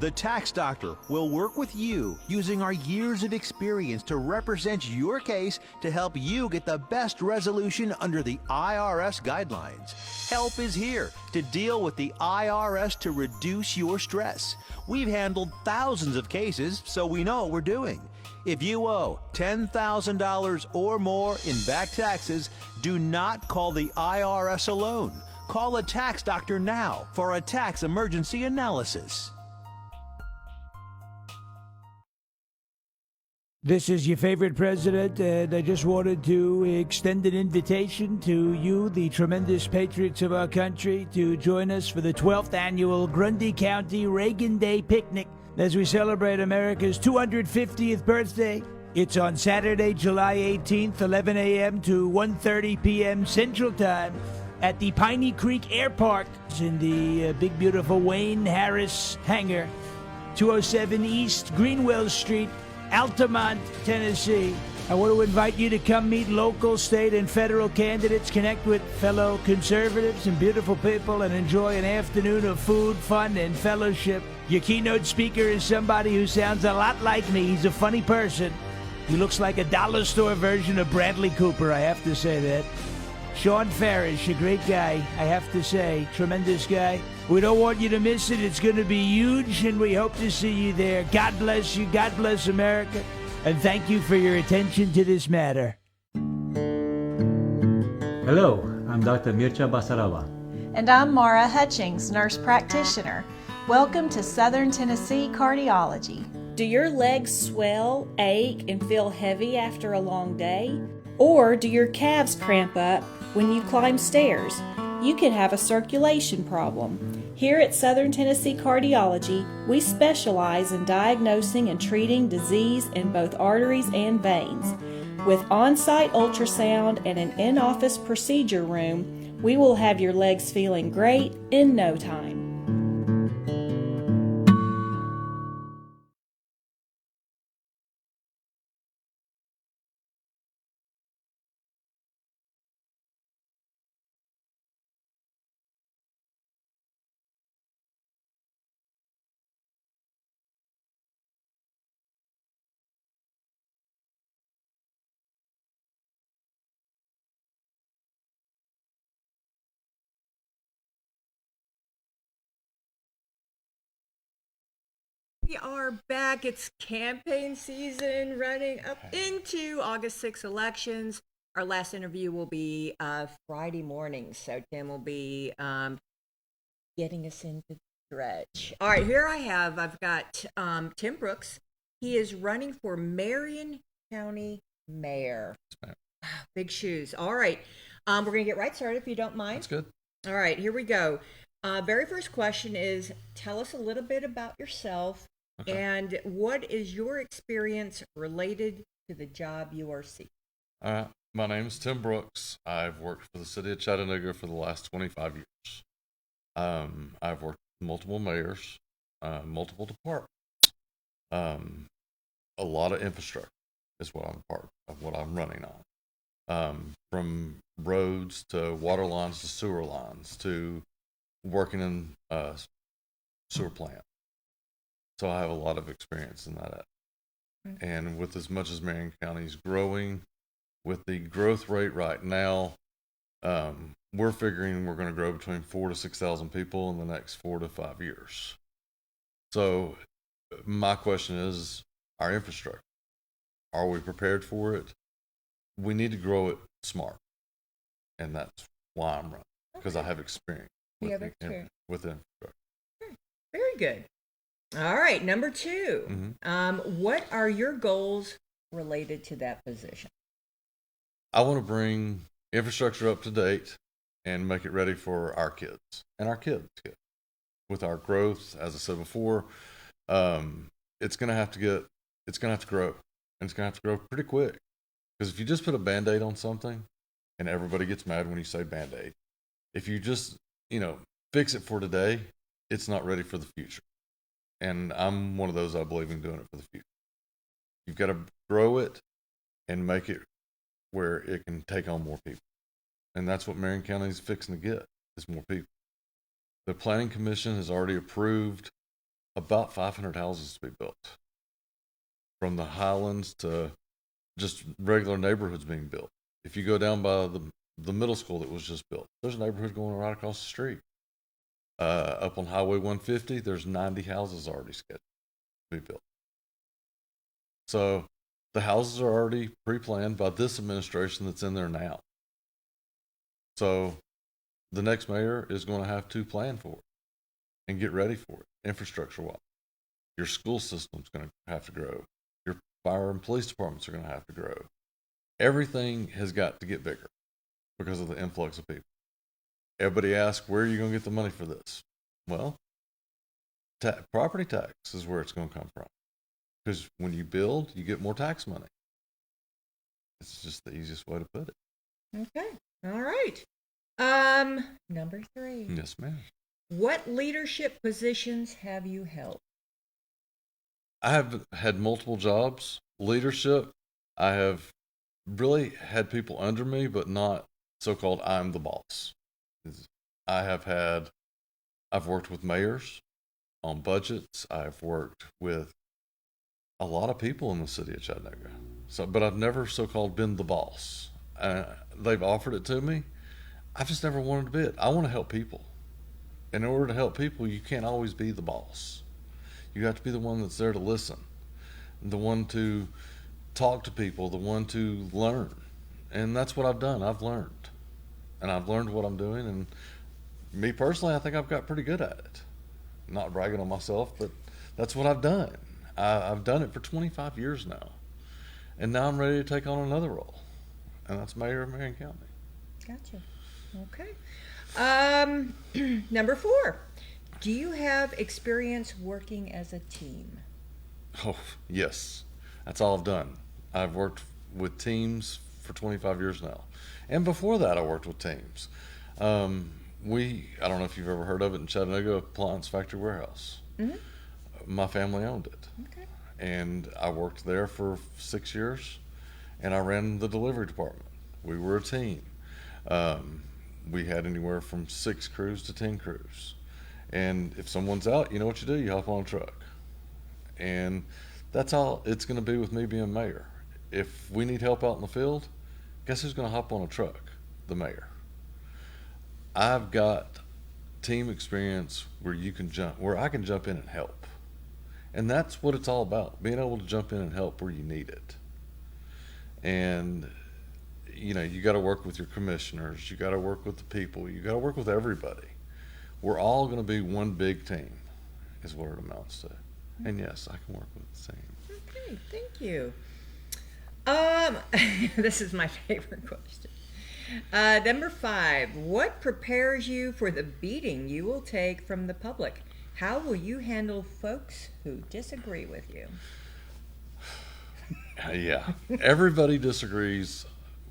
The Tax Doctor will work with you using our years of experience to represent your case to help you get the best resolution under the IRS guidelines. Help is here to deal with the IRS to reduce your stress. We've handled thousands of cases, so we know what we're doing. If you owe $10,000 or more in back taxes, do not call the IRS alone. Call a Tax Doctor now for a tax emergency analysis. This is your favorite president, and I just wanted to extend an invitation to you, the tremendous patriots of our country, to join us for the 12th annual Grundy County Reagan Day Picnic as we celebrate America's 250th birthday. It's on Saturday, July 18th, 11 a.m. to 1:30 p.m. Central Time at the Piney Creek Air Park in the big, beautiful Wayne Harris Hangar, 207 East Greenwell Street, Altamont, Tennessee. I want to invite you to come meet local, state, and federal candidates, connect with fellow conservatives and beautiful people, and enjoy an afternoon of food, fun, and fellowship. Your keynote speaker is somebody who sounds a lot like me. He's a funny person. He looks like a dollar store version of Bradley Cooper, I have to say that. Sean Farish, a great guy, I have to say. Tremendous guy. We don't want you to miss it. It's going to be huge, and we hope to see you there. God bless you. God bless America. And thank you for your attention to this matter. Hello, I'm Dr. Mircea Basaraba. And I'm Mara Hutchings, nurse practitioner. Welcome to Southern Tennessee Cardiology. Do your legs swell, ache, and feel heavy after a long day? Or do your calves cramp up when you climb stairs? You could have a circulation problem. Here at Southern Tennessee Cardiology, we specialize in diagnosing and treating disease in both arteries and veins. With on-site ultrasound and an in-office procedure room, we will have your legs feeling great in no time. We are back. It's campaign season running up into August 6th elections. Our last interview will be Friday morning, so Tim will be getting us into the stretch. All right, I've got Tim Brooks. He is running for Marion County Mayor. Big shoes. All right, we're going to get right started if you don't mind. That's good. All right, here we go. Very first question is, tell us a little bit about yourself. Okay. And what is your experience related to the job you are seeking? My name is Tim Brooks. I've worked for the city of Chattanooga for the last 25 years. I've worked with multiple mayors, multiple departments. A lot of infrastructure is what I'm part of, what I'm running on. From roads to water lines to sewer lines to working in sewer plant. So I have a lot of experience in that. Mm-hmm. And with as much as Marion County is growing, with the growth rate right now, we're figuring we're going to grow between 4,000 to 6,000 people in the next 4 to 5 years. So my question is, our infrastructure, are we prepared for it? We need to grow it smart. And that's why I'm running, because I have experience with infrastructure. Very good. All right, number 2. Mm-hmm. What are your goals related to that position? I want to bring infrastructure up to date and make it ready for our kids and our kids. With our growth, as I said before, it's going to have to grow, and it's going to have to grow pretty quick. Because if you just put a Band-Aid on something, and everybody gets mad when you say Band-Aid, if you just, fix it for today, it's not ready for the future. And I'm one of those, I believe in doing it for the future. You've got to grow it and make it where it can take on more people. And that's what Marion County is fixing to get, is more people. The Planning Commission has already approved about 500 houses to be built. From the Highlands to just regular neighborhoods being built. If you go down by the middle school that was just built, there's a neighborhood going right across the street. Up on Highway 150, there's 90 houses already scheduled to be built. So the houses are already pre-planned by this administration that's in there now. So the next mayor is going to have to plan for it and get ready for it, infrastructure-wise. Your school system's going to have to grow. Your Fire and police departments are going to have to grow. Everything has got to get bigger because of the influx of people. Everybody asks, where are you going to get the money for this? Well, property tax is where it's going to come from. Because when you build, you get more tax money. It's just the easiest way to put it. Okay. All right. Number 3. Yes, ma'am. What leadership positions have you held? I have had multiple jobs. Leadership, I have really had people under me, but not so-called I'm the boss. I've worked with mayors on budgets. I've worked with a lot of people in the city of Chattanooga. But I've never so-called been the boss. They've offered it to me. I've just never wanted to be it. I want to help people. In order to help people, you can't always be the boss. You have to be the one that's there to listen, the one to talk to people, the one to learn. And that's what I've done. I've learned. And I've learned what I'm doing. And me personally, I think I've got pretty good at it. I'm not bragging on myself, but that's what I've done. I've done it for 25 years now. And now I'm ready to take on another role. And that's mayor of Marion County. Gotcha. Okay. Number 4. Do you have experience working as a team? Oh, yes. That's all I've done. I've worked with teams for 25 years now. And before that, I worked with teams. I don't know if you've ever heard of it in Chattanooga, Appliance Factory Warehouse. Mm-hmm. My family owned it. Okay. And I worked there for 6 years, and I ran the delivery department. We were a team. We had anywhere from 6 crews to 10 crews. And if someone's out, you know what you do? You hop on a truck. And that's all it's going to be with me being mayor. If we need help out in the field, guess who's going to hop on a truck? The mayor. I've got team experience where I can jump in and help. And that's what it's all about, being able to jump in and help where you need it. And, you got to work with your commissioners. You got to work with the people. You got to work with everybody. We're all going to be one big team, is what it amounts to. And yes, I can work with the team. Okay, thank you. This is my favorite question. Number 5, what prepares you for the beating you will take from the public? How will you handle folks who disagree with you? Yeah, everybody disagrees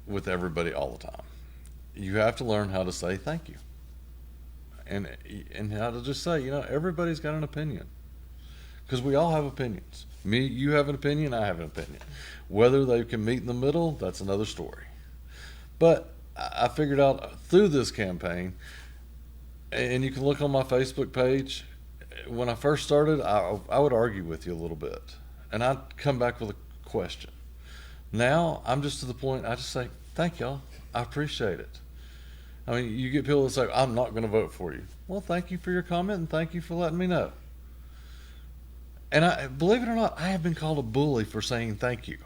with everybody all the time. You have to learn how to say thank you. And how to just say, everybody's got an opinion. Because we all have opinions. You have an opinion, I have an opinion. Whether they can meet in the middle, that's another story. But I figured out through this campaign, and you can look on my Facebook page, when I first started, I would argue with you a little bit. And I'd come back with a question. Now, I'm just to the point, I just say, thank y'all, I appreciate it. I mean, you get people that say, I'm not going to vote for you. Well, thank you for your comment, and thank you for letting me know. And believe it or not, I have been called a bully for saying thank you,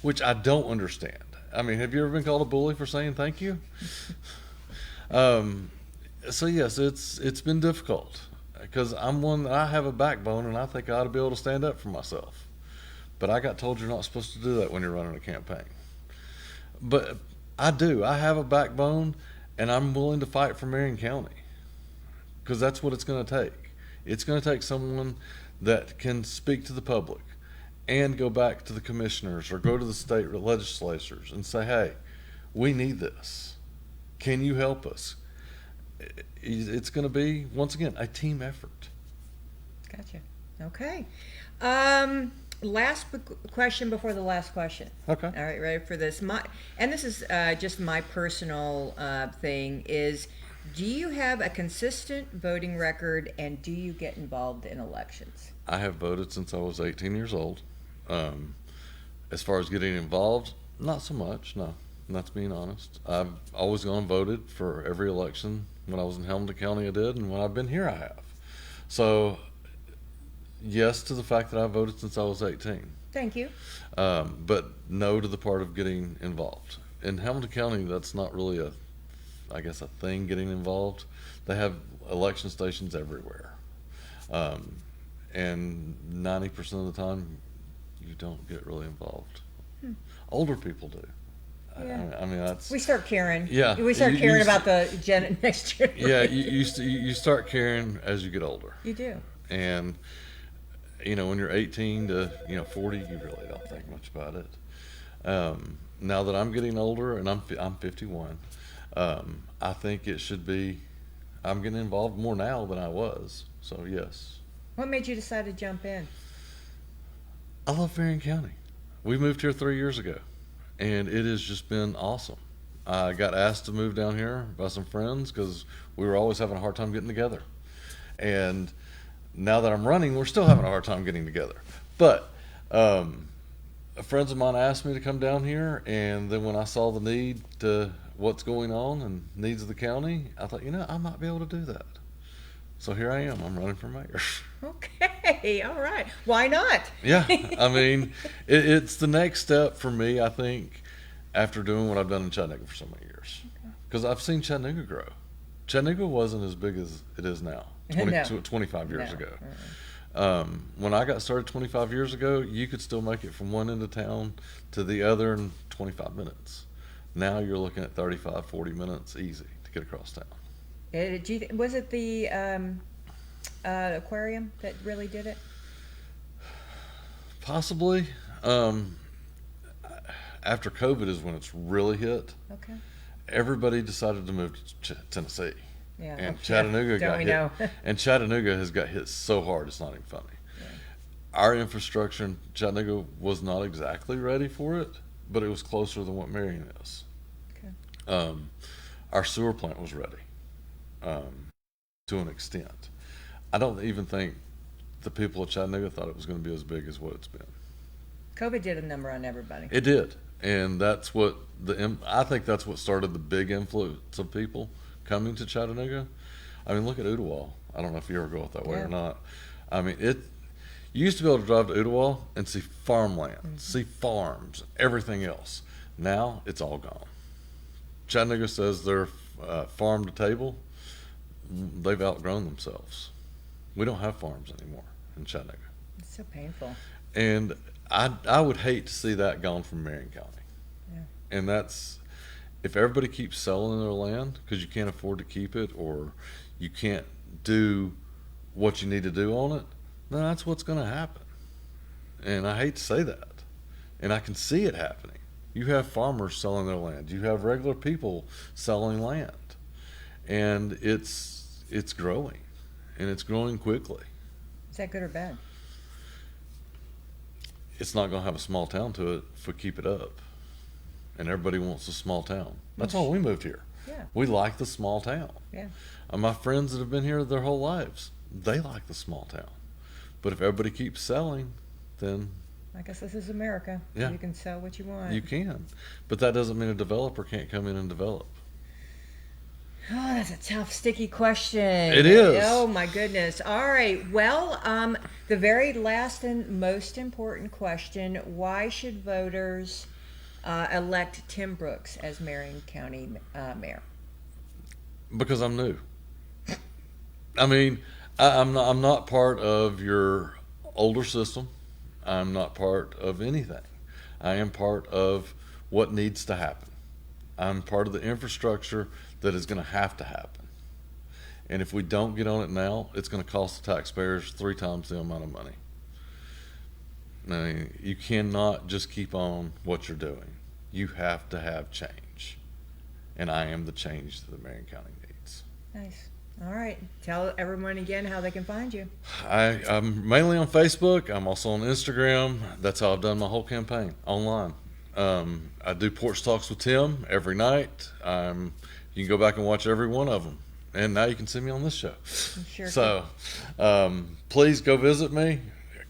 which I don't understand. I mean, have you ever been called a bully for saying thank you? So yes, it's been difficult because I have a backbone, and I think I ought to be able to stand up for myself. But I got told you're not supposed to do that when you're running a campaign. But I do. I have a backbone, and I'm willing to fight for Marion County because that's what it's going to take. It's going to take someone that can speak to the public and go back to the commissioners or go to the state legislatures and say, hey, we need this. Can you help us? It's going to be, once again, a team effort. Gotcha. Okay. Last question before the last question. Okay. All right, ready for this? And this is just my personal thing is, do you have a consistent voting record, and do you get involved in elections? I have voted since I was 18 years old. As far as getting involved, not so much, no. And that's being honest. I've always gone and voted for every election. When I was in Hamilton County, I did, and when I've been here, I have. So, yes to the fact that I voted since I was 18. Thank you. But no to the part of getting involved. In Hamilton County, that's not really a thing, getting involved. They have election stations everywhere. And 90% of the time, you don't get really involved. Older people do. Yeah. I mean, that's... We start caring. Yeah. We start caring about the next generation. Yeah, you start caring as you get older. You do. And, you know, when you're 18 to, 40, you really don't think much about it. Now that I'm getting older, and I'm 51, I think it should be, I'm getting involved more now than I was. So, yes. What made you decide to jump in? I love Marion County. We moved here 3 years ago, and it has just been awesome. I got asked to move down here by some friends because we were always having a hard time getting together. And now that I'm running, we're still having a hard time getting together. But friends of mine asked me to come down here, and then when I saw the need to what's going on and needs of the county, I thought, I might be able to do that. So here I am. I'm running for mayor. Okay, all right. Why not? Yeah, I mean, it's the next step for me, I think, after doing what I've done in Chattanooga for so many years. Because I've seen Chattanooga grow. Chattanooga wasn't as big as it is now, 25 years ago. When I got started 25 years ago, you could still make it from one end of town to the other in 25 minutes. Now you're looking at 35, 40 minutes easy to get across town. Was it the aquarium that really did it? Possibly. After COVID is when it's really hit. Okay. Everybody decided to move to Tennessee. Yeah. And Chattanooga got hit. And Chattanooga has got hit so hard it's not even funny. Yeah. Our infrastructure in Chattanooga was not exactly ready for it, but it was closer than what Marion is. Okay. Our sewer plant was ready. To an extent. I don't even think the people of Chattanooga thought it was going to be as big as what it's been. COVID did a number on everybody. It did, and that's what I think that's what started the big influence of people coming to Chattanooga. I mean, look at Ooltewah. I don't know if you ever go out that way or not. I mean, you used to be able to drive to Ooltewah and see farmland, see farms, everything else. Now it's all gone. Chattanooga says they're farm to table. They've outgrown themselves. We don't have farms anymore in Chattanooga. It's so painful. And I would hate to see that gone from Marion County. Yeah. And that's, if everybody keeps selling their land because you can't afford to keep it or you can't do what you need to do on it, then that's what's going to happen. And I hate to say that. And I can see it happening. You have farmers selling their land. You have regular people selling land. And it's growing, and it's growing quickly. Is that good or bad? It's not going to have a small town to it if we keep it up. And everybody wants a small town. That's why we moved here. Yeah. We like the small town. Yeah. My friends that have been here their whole lives, they like the small town. But if everybody keeps selling, then... I guess this is America. Yeah. You can sell what you want. You can. But that doesn't mean a developer can't come in and develop. Oh, that's a tough, sticky question. It is. Oh, my goodness. All right. Well, the very last and most important question, why should voters elect Tim Brooks as Marion County mayor? Because I'm new. I mean, I'm not part of your older system. I'm not part of anything. I am part of what needs to happen. I'm part of the infrastructure that is going to have to happen. And if we don't get on it now, it's going to cost the taxpayers 3 times the amount of money. I mean, you cannot just keep on what you're doing. You have to have change. And I am the change that the Marion County needs. Nice. All right. Tell everyone again how they can find you. I'm mainly on Facebook. I'm also on Instagram. That's how I've done my whole campaign, online. I do Porch Talks with Tim every night. You can go back and watch every one of them. And now you can see me on this show. Sure. So please go visit me.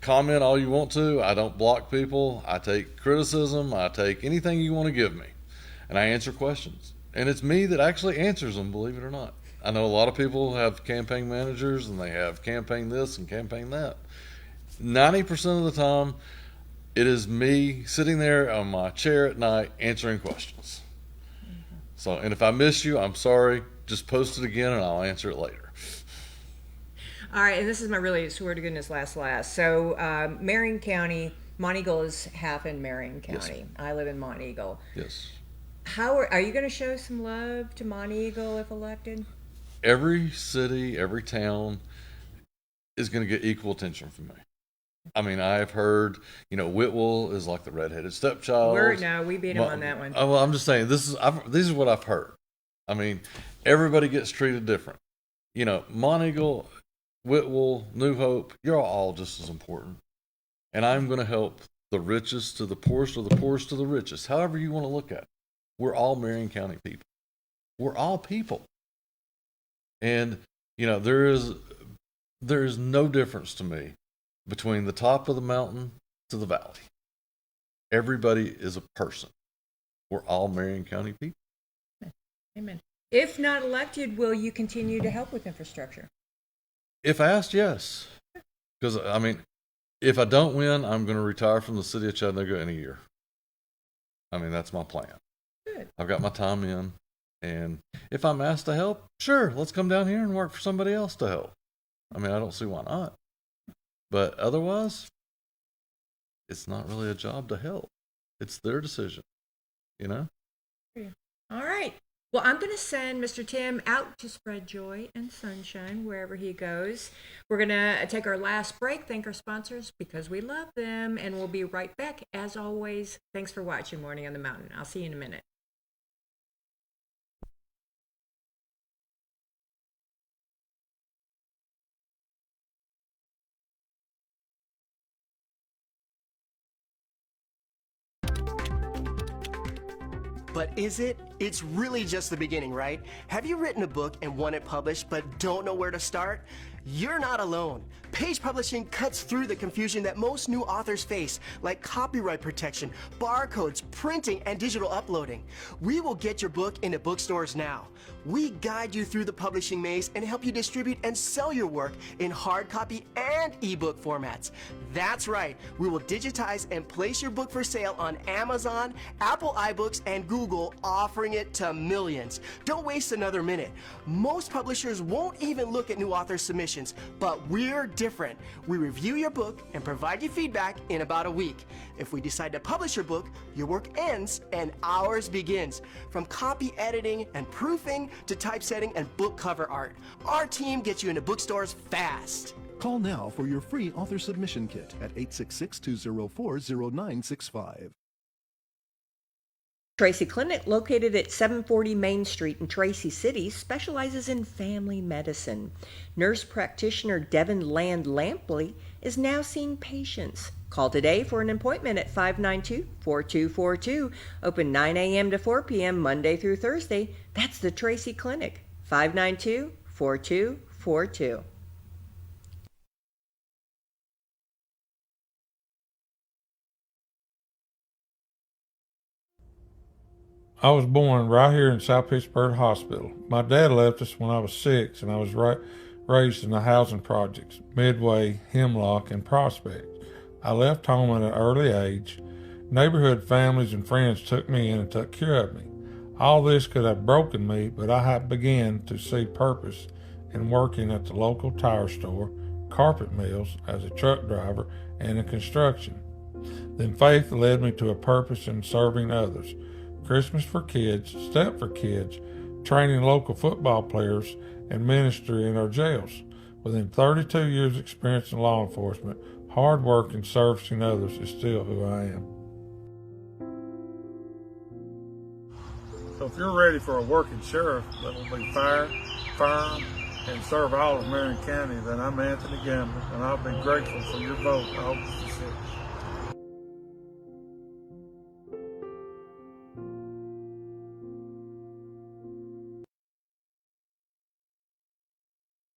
Comment all you want to. I don't block people. I take criticism. I take anything you want to give me. And I answer questions. And it's me that actually answers them, believe it or not. I know a lot of people have campaign managers and they have campaign this and campaign that. 90% of the time, it is me sitting there on my chair at night answering questions. So, and if I miss you, I'm sorry. Just post it again and I'll answer it later. All right, and this is my really, swear to goodness, last. So, Marion County Monteagle is half in Marion Yes. County. I live in Monteagle. Yes. How are you going to show some love to Monteagle if elected? Every city, every town is going to get equal attention from me. I mean, I've heard, Whitwell is like the redheaded stepchild. We beat him on that one. Well, I'm just saying, this is what I've heard. I mean, everybody gets treated different. Monteagle, Whitwell, New Hope, you're all just as important. And I'm going to help the richest to the poorest, or the poorest to the richest, however you want to look at it. We're all Marion County people. We're all people. And, there is no difference to me between the top of the mountain to the valley. Everybody is a person. We're all Marion County people. Amen. If not elected, will you continue to help with infrastructure? If asked, yes. Because, if I don't win, I'm going to retire from the city of Chattanooga in a year. That's my plan. Good. I've got my time in. And if I'm asked to help, sure, let's come down here and work for somebody else to help. I don't see why not. But otherwise, it's not really a job to help. It's their decision, All right. Well, I'm going to send Mr. Tim out to spread joy and sunshine wherever he goes. We're going to take our last break, thank our sponsors because we love them, and we'll be right back. As always, thanks for watching Morning on the Mountain. I'll see you in a minute. But is it? It's really just the beginning, right? Have you written a book and want it published but don't know where to start? You're not alone. Page Publishing cuts through the confusion that most new authors face, like copyright protection, barcodes, printing, and digital uploading. We will get your book into bookstores now. We guide you through the publishing maze and help you distribute and sell your work in hard copy and ebook formats. That's right, we will digitize and place your book for sale on Amazon, Apple iBooks, and Google, offering it to millions. Don't waste another minute. Most publishers won't even look at new author submissions, but we're different. We review your book and provide you feedback in about a week. If we decide to publish your book, your work ends and ours begins. From copy editing and proofing to typesetting and book cover art, our team gets you into bookstores fast. Call now for your free author submission kit at 866-204-0965. Tracy Clinic, located at 740 Main Street in Tracy City, specializes in family medicine. Nurse practitioner Devin Land Lampley is now seeing patients. Call today for an appointment at 592-4242. Open 9 a.m. to 4 p.m. Monday through Thursday. That's the Tracy Clinic, 592-4242. I was born right here in South Pittsburgh Hospital. My dad left us when I was 6, and I was raised in the housing projects, Midway, Hemlock, and Prospect. I left home at an early age. Neighborhood families and friends took me in and took care of me. All this could have broken me, but I had begun to see purpose in working at the local tire store, carpet mills, as a truck driver, and in construction. Then faith led me to a purpose in serving others. Christmas for Kids, Step for Kids, training local football players, and ministry in our jails. Within 32 years' experience in law enforcement, hard work and servicing others is still who I am. So if you're ready for a working sheriff that will be fair, firm, and serve all of Marion County, then I'm Anthony Gamble, and I'll be grateful for your vote August the 6th.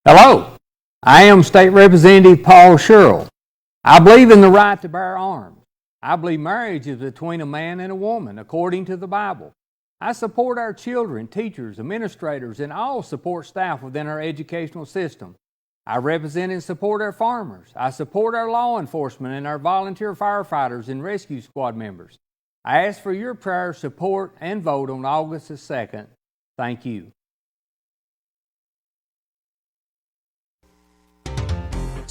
Hello, I am State Representative Paul Sherrill. I believe in the right to bear arms. I believe marriage is between a man and a woman, according to the Bible. I support our children, teachers, administrators, and all support staff within our educational system. I represent and support our farmers. I support our law enforcement and our volunteer firefighters and rescue squad members. I ask for your prayer, support, and vote on August the 2nd. Thank you.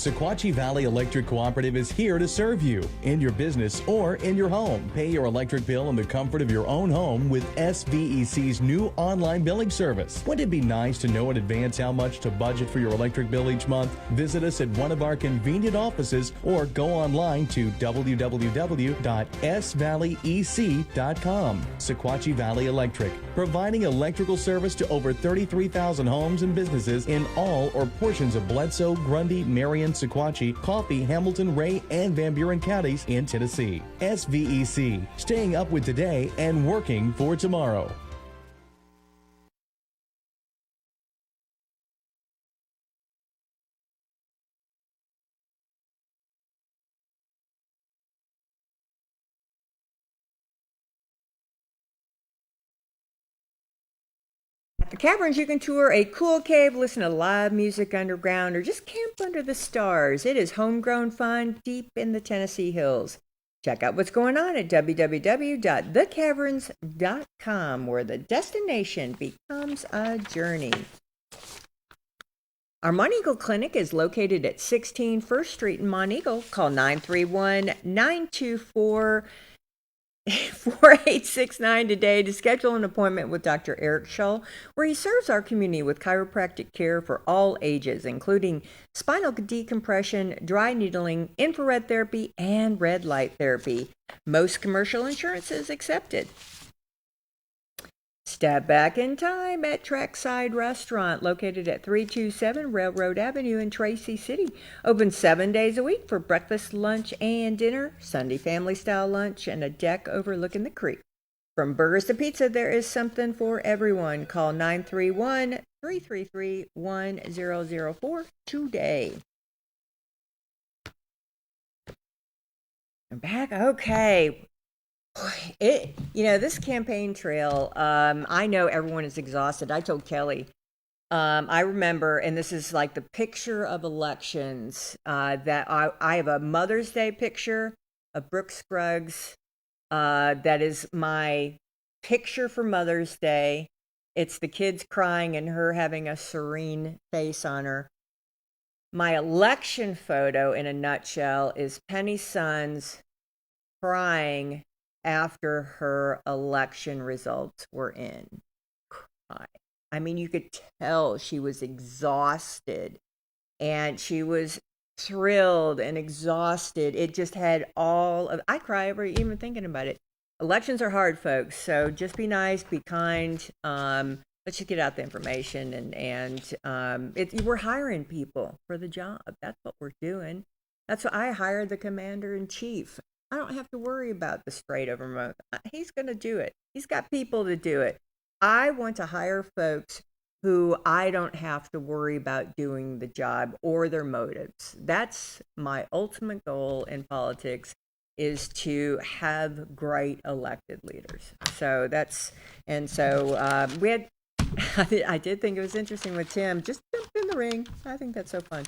Sequatchie Valley Electric Cooperative is here to serve you in your business or in your home. Pay your electric bill in the comfort of your own home with SVEC's new online billing service. Wouldn't it be nice to know in advance how much to budget for your electric bill each month? Visit us at one of our convenient offices or go online to www.svalleyec.com. Sequatchie Valley Electric, providing electrical service to over 33,000 homes and businesses in all or portions of Bledsoe, Grundy, Marion, Sequatchie, Coffee, Hamilton, Ray, and Van Buren counties in Tennessee. SVEC, staying up with today and working for tomorrow. At the Caverns, you can tour a cool cave, listen to live music underground, or just camp under the stars. It is homegrown fun deep in the Tennessee hills. Check out what's going on at www.thecaverns.com, where the destination becomes a journey. Our Monteagle Clinic is located at 16 First Street in Monteagle. Call 931-924 4869 today to schedule an appointment with Dr. Eric Shull, where he serves our community with chiropractic care for all ages, including spinal decompression, dry needling, infrared therapy, and red light therapy. Most commercial insurances accepted. Step back in time at Trackside Restaurant, located at 327 Railroad Avenue in Tracy City. Open 7 days a week for breakfast, lunch, and dinner, Sunday family-style lunch, and a deck overlooking the creek. From burgers to pizza, there is something for everyone. Call 931-333-1004 today. I'm back. Okay. This campaign trail, I know everyone is exhausted. I told Kelly, I remember, and this is like the picture of elections, that I have a Mother's Day picture of Brooke Scruggs. That is my picture for Mother's Day. It's the kids crying and her having a serene face on her. My election photo, in a nutshell, is Penny's sons crying after her election results were in. I mean, you could tell she was exhausted, and she was thrilled and exhausted. It just had all of, I cry over even thinking about it. Elections are hard, folks, so just be nice, be kind. Let's just get out the information, and we're hiring people for the job. That's what we're doing. That's why I hired the commander-in-chief. I don't have to worry about the straight over remote. He's going to do it. He's got people to do it. I want to hire folks who I don't have to worry about doing the job or their motives. That's my ultimate goal in politics, is to have great elected leaders. So we had, I did think it was interesting with Tim. Just jump in the ring. I think that's so fun.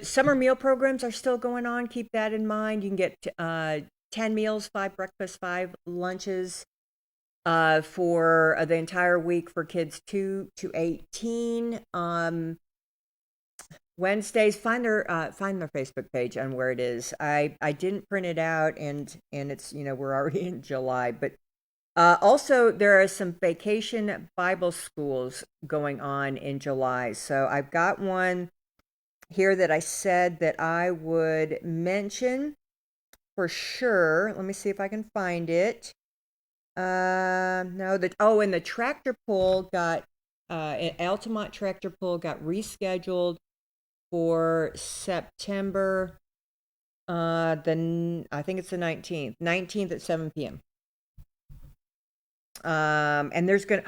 Summer meal programs are still going on. Keep that in mind. You can get 10 meals, 5 breakfasts, 5 lunches for the entire week for kids 2 to 18. Wednesdays, find their Facebook page on where it is. I didn't print it out, and it's, we're already in July, but also there are some vacation Bible schools going on in July. So I've got one here that I said that I would mention for sure. Let me see if I can find it. And the tractor pull got, Altamont tractor pull got rescheduled for September, I think it's the 19th at 7 p.m. And there's gonna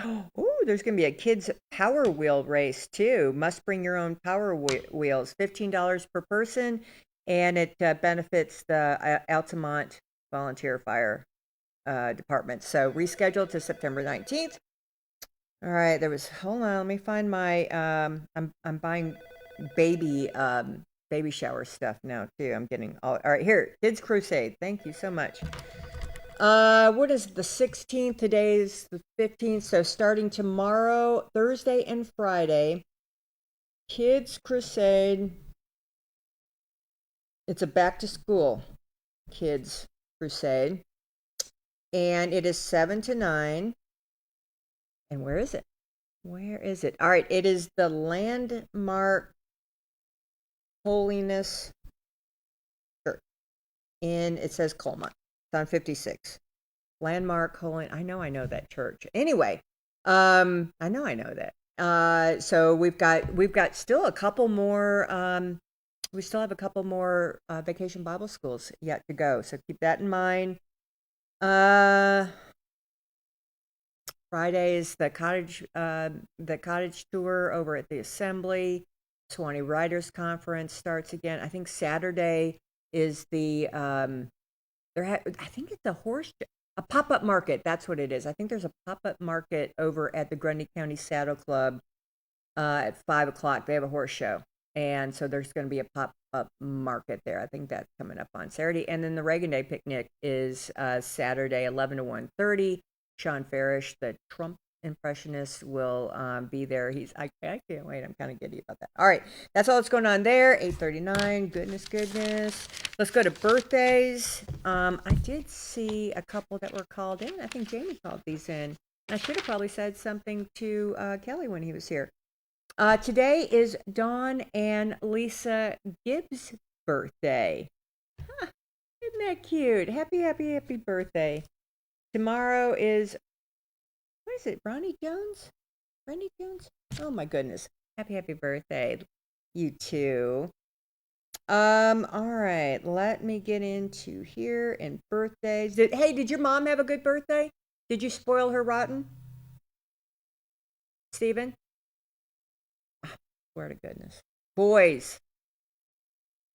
be a kids power wheel race too. Must bring your own power wheels. $15 per person, and it benefits the Altamont Volunteer Fire Department. So rescheduled to September 19th. All right, hold on, let me find my I'm buying baby shower stuff now too. I'm getting all right here. Kids Crusade. Thank you so much. What is the 16th? Today's the 15th. So starting tomorrow, Thursday and Friday, Kids Crusade. It's a back to school kids crusade. And it is 7 to 9. And where is it? Where is it? All right, it is the Landmark Holiness Church. It says Colmont. It's on 56. Landmark Holy. I know that church. Anyway, I know that. So we've got still a couple more. We still have a couple more vacation Bible schools yet to go. So keep that in mind. Friday is the cottage tour over at the Assembly. Swanee Writers Conference starts again. I think Saturday is the I think it's a pop-up market. That's what it is. I think there's a pop-up market over at the Grundy County Saddle Club at 5:00. They have a horse show, and so there's going to be a pop-up market there. I think that's coming up on Saturday, and then the Reagan Day picnic is Saturday, 11 to 1:30. Sean Farish, the Trump impressionist, will be there. I can't wait. I'm kind of giddy about that. All right, that's all that's going on there. 8:39. Goodness. Let's go to birthdays. I did see a couple that were called in. I think Jamie called these in. I should have probably said something to Kelly when he was here. Today is Dawn and Lisa Gibbs' birthday. Huh, isn't that cute? Happy birthday. Tomorrow is, what is it, Ronnie Jones? Randy Jones? Oh my goodness. Happy birthday. You too. All right, let me get into here and birthdays. Did your mom have a good birthday? Did you spoil her rotten? Stephen? Swear to goodness. Boys.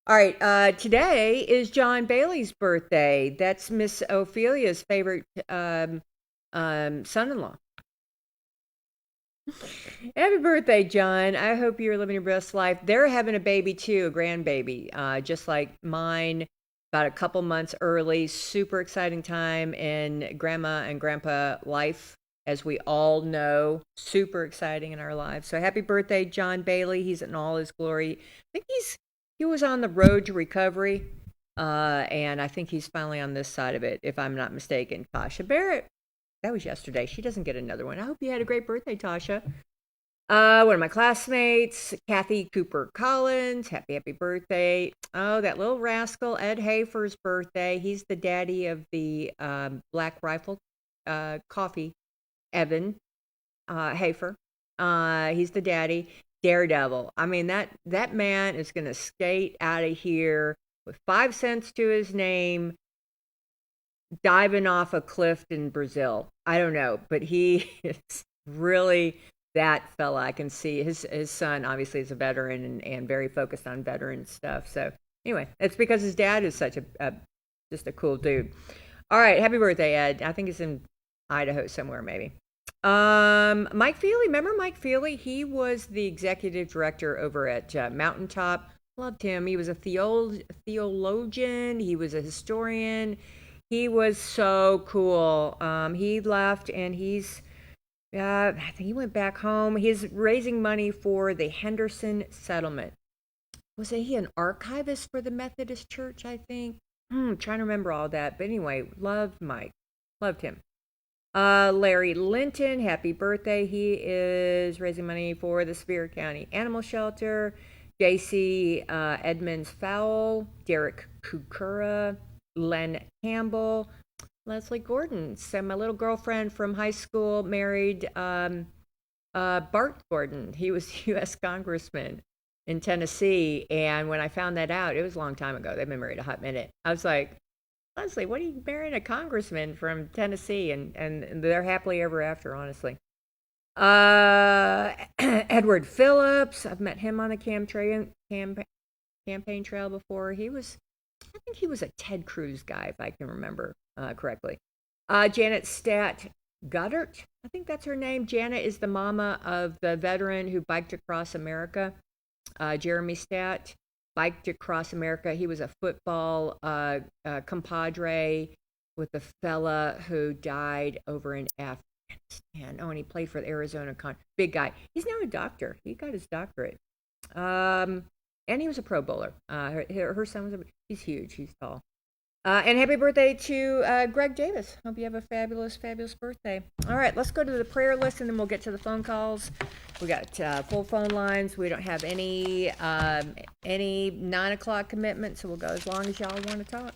All right, today is John Bailey's birthday. That's Miss Ophelia's favorite son-in-law. Happy birthday, John. I hope you're living your best life. They're having a baby too, a grandbaby, just like mine, about a couple months early. Super exciting time in Grandma and Grandpa life, as we all know. Super exciting in our lives. So happy birthday, John Bailey. He's in all his glory. I think he was on the road to recovery, and I think he's finally on this side of it, if I'm not mistaken. Tasha Barrett, that was yesterday. She doesn't get another one. I hope you had a great birthday, Tasha. One of my classmates, Kathy Cooper Collins, happy birthday. Oh, that little rascal, Ed Hafer's birthday. He's the daddy of the Black Rifle Coffee, Evan Hafer. He's the daddy. Daredevil. I mean, that man is going to skate out of here with 5 cents to his name, diving off a cliff in Brazil. I don't know, but he is really that fella. I can see his son obviously is a veteran and very focused on veteran stuff. So anyway, it's because his dad is such just a cool dude. All right, happy birthday, Ed. I think he's in Idaho somewhere, maybe. Mike Feely, remember Mike Feely? He was the executive director over at Mountaintop. Loved him. He was a theologian. He was a historian. He was so cool. He left and I think he went back home. He's raising money for the Henderson settlement. Was he an archivist for the Methodist Church, I think? Trying to remember all that. But anyway, loved Mike. Loved him. Larry Linton, happy birthday. He is raising money for the Sevier County Animal Shelter. JC Edmonds Fowle, Derek Kukura, Len Campbell, Leslie Gordon. So my little girlfriend from high school married Bart Gordon. He was U.S. Congressman in Tennessee. And when I found that out, it was a long time ago. They've been married a hot minute. I was like, Leslie, what are you marrying a congressman from Tennessee? And they're happily ever after, honestly. Edward Phillips, I've met him on the campaign trail before. I think he was a Ted Cruz guy, if I can remember correctly. Janet Stat Goddard, I think that's her name. Janet is the mama of the veteran who biked across America. Jeremy Stat biked across America. He was a football compadre with the fella who died over in Afghanistan. Oh, and he played for the Arizona big guy. He's now a doctor. He got his doctorate. And he was a Pro Bowler. Her son was he's huge. He's tall. And happy birthday to Greg Davis. Hope you have a fabulous, fabulous birthday. All right, let's go to the prayer list, and then we'll get to the phone calls. We got full phone lines. We don't have any 9 o'clock commitment, so we'll go as long as y'all want to talk.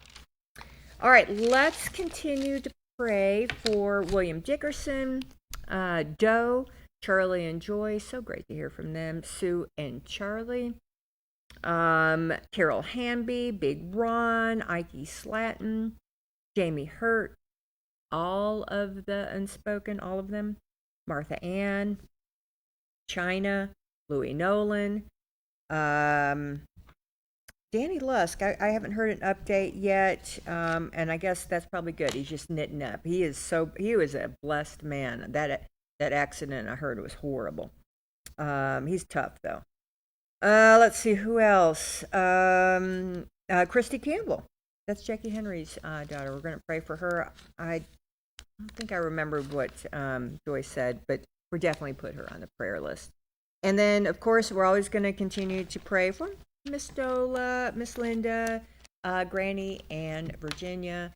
All right, let's continue to pray for William Dickerson, Doe, Charlie and Joy. So great to hear from them. Sue and Charlie. Carol Hamby, Big Ron, Ike Slatton, Jamie Hurt, all of the unspoken, all of them. Martha Ann, China, Louis Nolan, Danny Lusk. I haven't heard an update yet, and I guess that's probably good. He's just knitting up. He was a blessed man. That accident I heard was horrible. He's tough though. Let's see who else. Christy Campbell. That's Jackie Henry's daughter. We're going to pray for her. I don't think I remembered what Joyce said, but we're definitely put her on the prayer list. And then, of course, we're always going to continue to pray for Miss Dola, Miss Linda, Granny, and Virginia.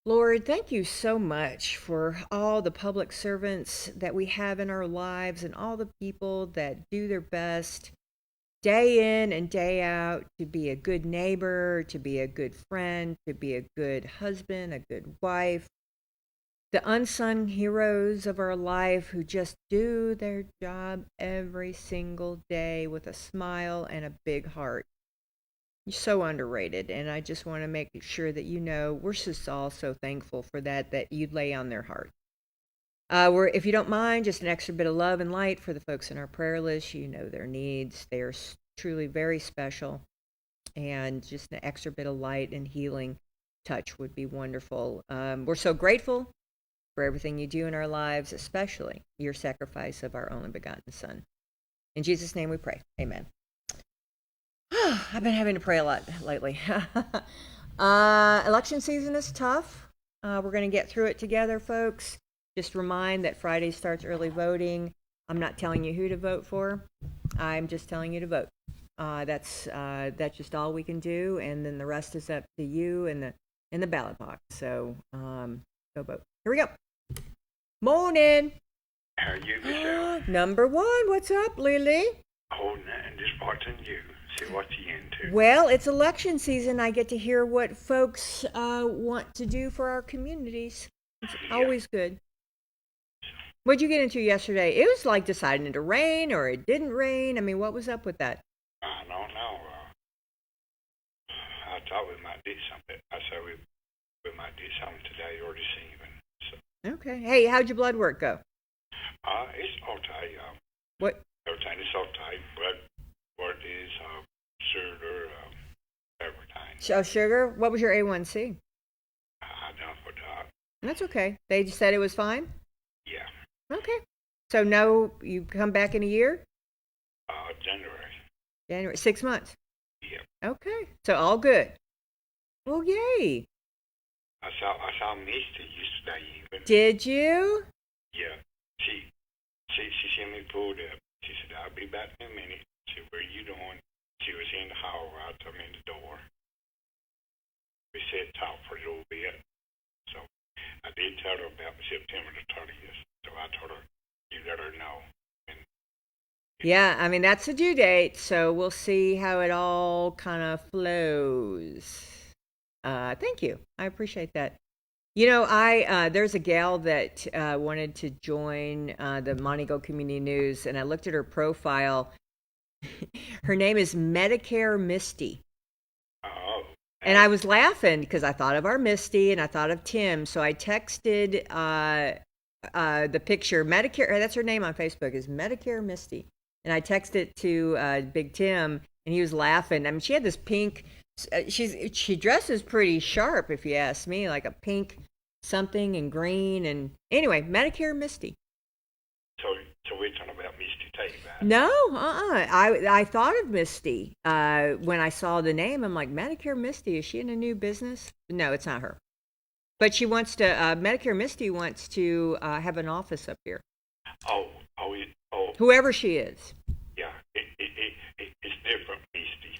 Lord, thank you so much for all the public servants that we have in our lives and all the people that do their best day in and day out to be a good neighbor, to be a good friend, to be a good husband, a good wife. The unsung heroes of our life who just do their job every single day with a smile and a big heart. You're so underrated, and I just want to make sure that you know we're just all so thankful for that you lay on their heart. If you don't mind, just an extra bit of love and light for the folks in our prayer list. You know their needs. They are truly very special, and just an extra bit of light and healing touch would be wonderful. We're so grateful for everything you do in our lives, especially your sacrifice of our only begotten Son. In Jesus' name we pray. Amen. I've been having to pray a lot lately. Election season is tough. We're going to get through it together, folks. Just remind that Friday starts early voting. I'm not telling you who to vote for. I'm just telling you to vote. That's just all we can do, and then the rest is up to you in the ballot box. So go vote. Here we go. Morning. How are you, Michelle? Number one. What's up, Lily? Holding and just watching you. See what you into. Well, it's election season. I get to hear what folks want to do for our communities. It's always good. What'd you get into yesterday? It was like deciding to rain or it didn't rain. I mean, what was up with that? I don't know. I thought we might do something. I said we might do something today or this evening. So. Okay. Hey, how'd your blood work go? It's okay. What? Everything is okay. Blood work is sugar, everything. So sugar? What was your A1C? I don't forgot. That's okay. They just said it was fine? Yeah. Okay. So no, you come back in a year? January. 6 months? Yeah. Okay. So all good. Well, yay. I saw Misty yesterday even. Did you? Yeah. She sent me pulled up. She said, I'll be back in a minute. She said, where you doing? She was in the hall. I told me in the door. We said talk for a little bit. So I did tell her about September the 30th. So I told her, you let her know. Yeah, I mean, that's the due date, so we'll see how it all kind of flows. Thank you. I appreciate that. You know, there's a gal that wanted to join the Montego Community News, and I looked at her profile. Her name is Medicare Misty. Oh. And I was laughing because I thought of our Misty, and I thought of Tim, so I texted the picture. Medicare, that's her name on Facebook, is Medicare Misty. And I texted it to Big Tim, and he was laughing. I mean, she had this pink. She dresses pretty sharp, if you ask me, like a pink something and green. And anyway, Medicare Misty. So we're talking about Misty Tate, right? No, I thought of Misty when I saw the name. I'm like, Medicare Misty. Is she in a new business? No, it's not her. But she wants to. Medicare Misty wants to have an office up here. Oh. Whoever she is. Yeah, it's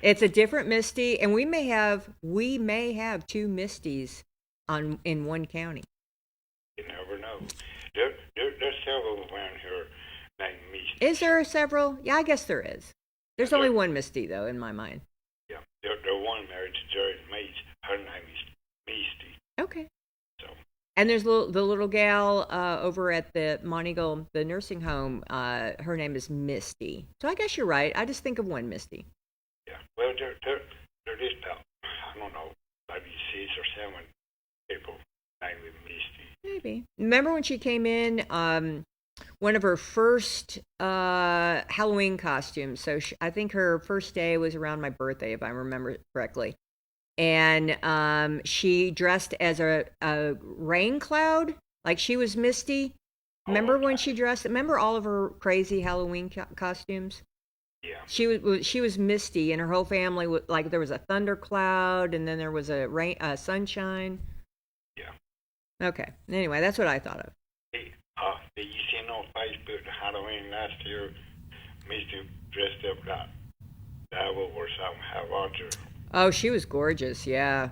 It's a different Misty, and we may have 2 Misties in one county. You never know. There's several around here named Misty. Is there several? Yeah, I guess there is. There's only one Misty, though, in my mind. Yeah, there's one married to Jerry Mays. Her name is Misty. Okay. So. And there's the little gal over at the Monteagle, the nursing home. Her name is Misty. So I guess you're right. I just think of one Misty. Yeah. Well, there is about, I don't know, maybe 6 or 7 people named Misty. Maybe. Remember when she came in? One of her first Halloween costumes. So I think her first day was around my birthday, if I remember correctly. And she dressed as a rain cloud, like she was Misty. Remember when she dressed? Remember all of her crazy Halloween costumes? Yeah. She was Misty, and her whole family was like there was a thunder cloud, and then there was a sunshine. Yeah. Okay. Anyway, that's what I thought of. Hey, did you see on Facebook the Halloween last year? Misty dressed up like devil or something. How about her? Oh, she was gorgeous. Yeah,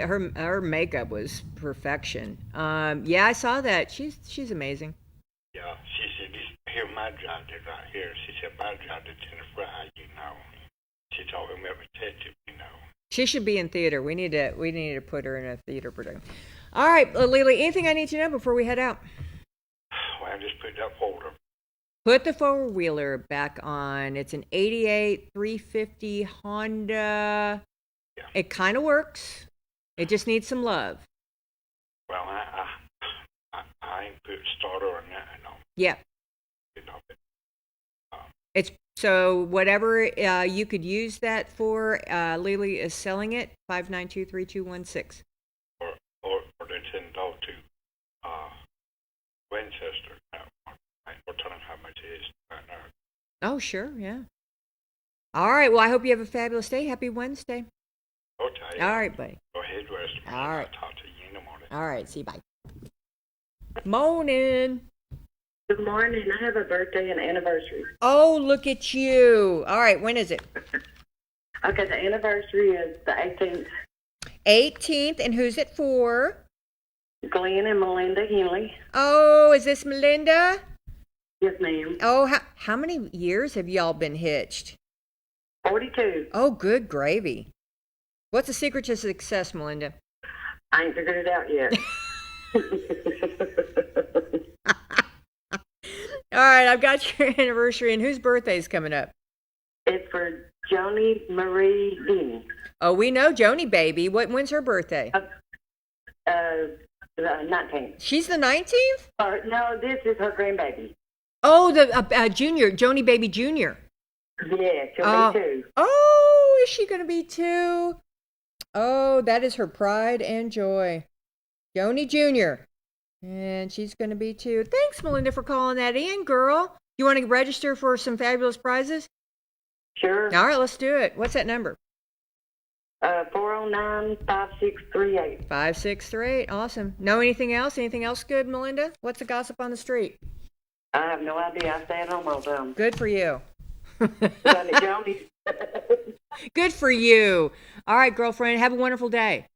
her makeup was perfection. Yeah, I saw that. She's amazing. Yeah, she said, "Here, my job is right here." She said, "My job is in the fry, you know." She told him every detective, you know. She should be in theater. We need to put her in a theater production. All right, Lily. Anything I need to know before we head out? Well, I just put that folder. Put the four-wheeler back on. It's an 88 350 Honda. Yeah. It kind of works. It just needs some love. Well, I ain't put starter on that, no. Yeah. It's so whatever you could use that for. Lily is selling it 592-3216. Or they send it out to Winchester. We're telling how much it is right now. Oh, sure, yeah. All right. Well, I hope you have a fabulous day. Happy Wednesday. Okay. All right, buddy. Go ahead, rest. All right. I'll talk to you in the morning. All right. See you. Bye. Morning. Good morning. I have a birthday and anniversary. Oh, look at you. All right. When is it? Okay, the anniversary is the 18th. 18th. And who's it for? Glenn and Melinda Henley. Oh, is this Melinda? Yes, ma'am. Oh, how many years have y'all been hitched? 42. Oh, good gravy. What's the secret to success, Melinda? I ain't figured it out yet. All right, I've got your anniversary, and whose birthday's coming up? It's for Joni Marie Denny. Oh, we know Joni, baby. When's her birthday? The 19th. She's the 19th? No, this is her grandbaby. Oh, the junior, Joni baby junior. Yeah, she'll be 2. Oh, is she going to be 2? Oh, that is her pride and joy. Joni Jr. And she's going to be 2. Thanks, Melinda, for calling that in, girl. You want to register for some fabulous prizes? Sure. All right, let's do it. What's that number? 409-5638. 5638. Awesome. Know anything else? Anything else good, Melinda? What's the gossip on the street? I have no idea. I stay at home all the time. Good for you. Joni. Good for you. All right, girlfriend. Have a wonderful day.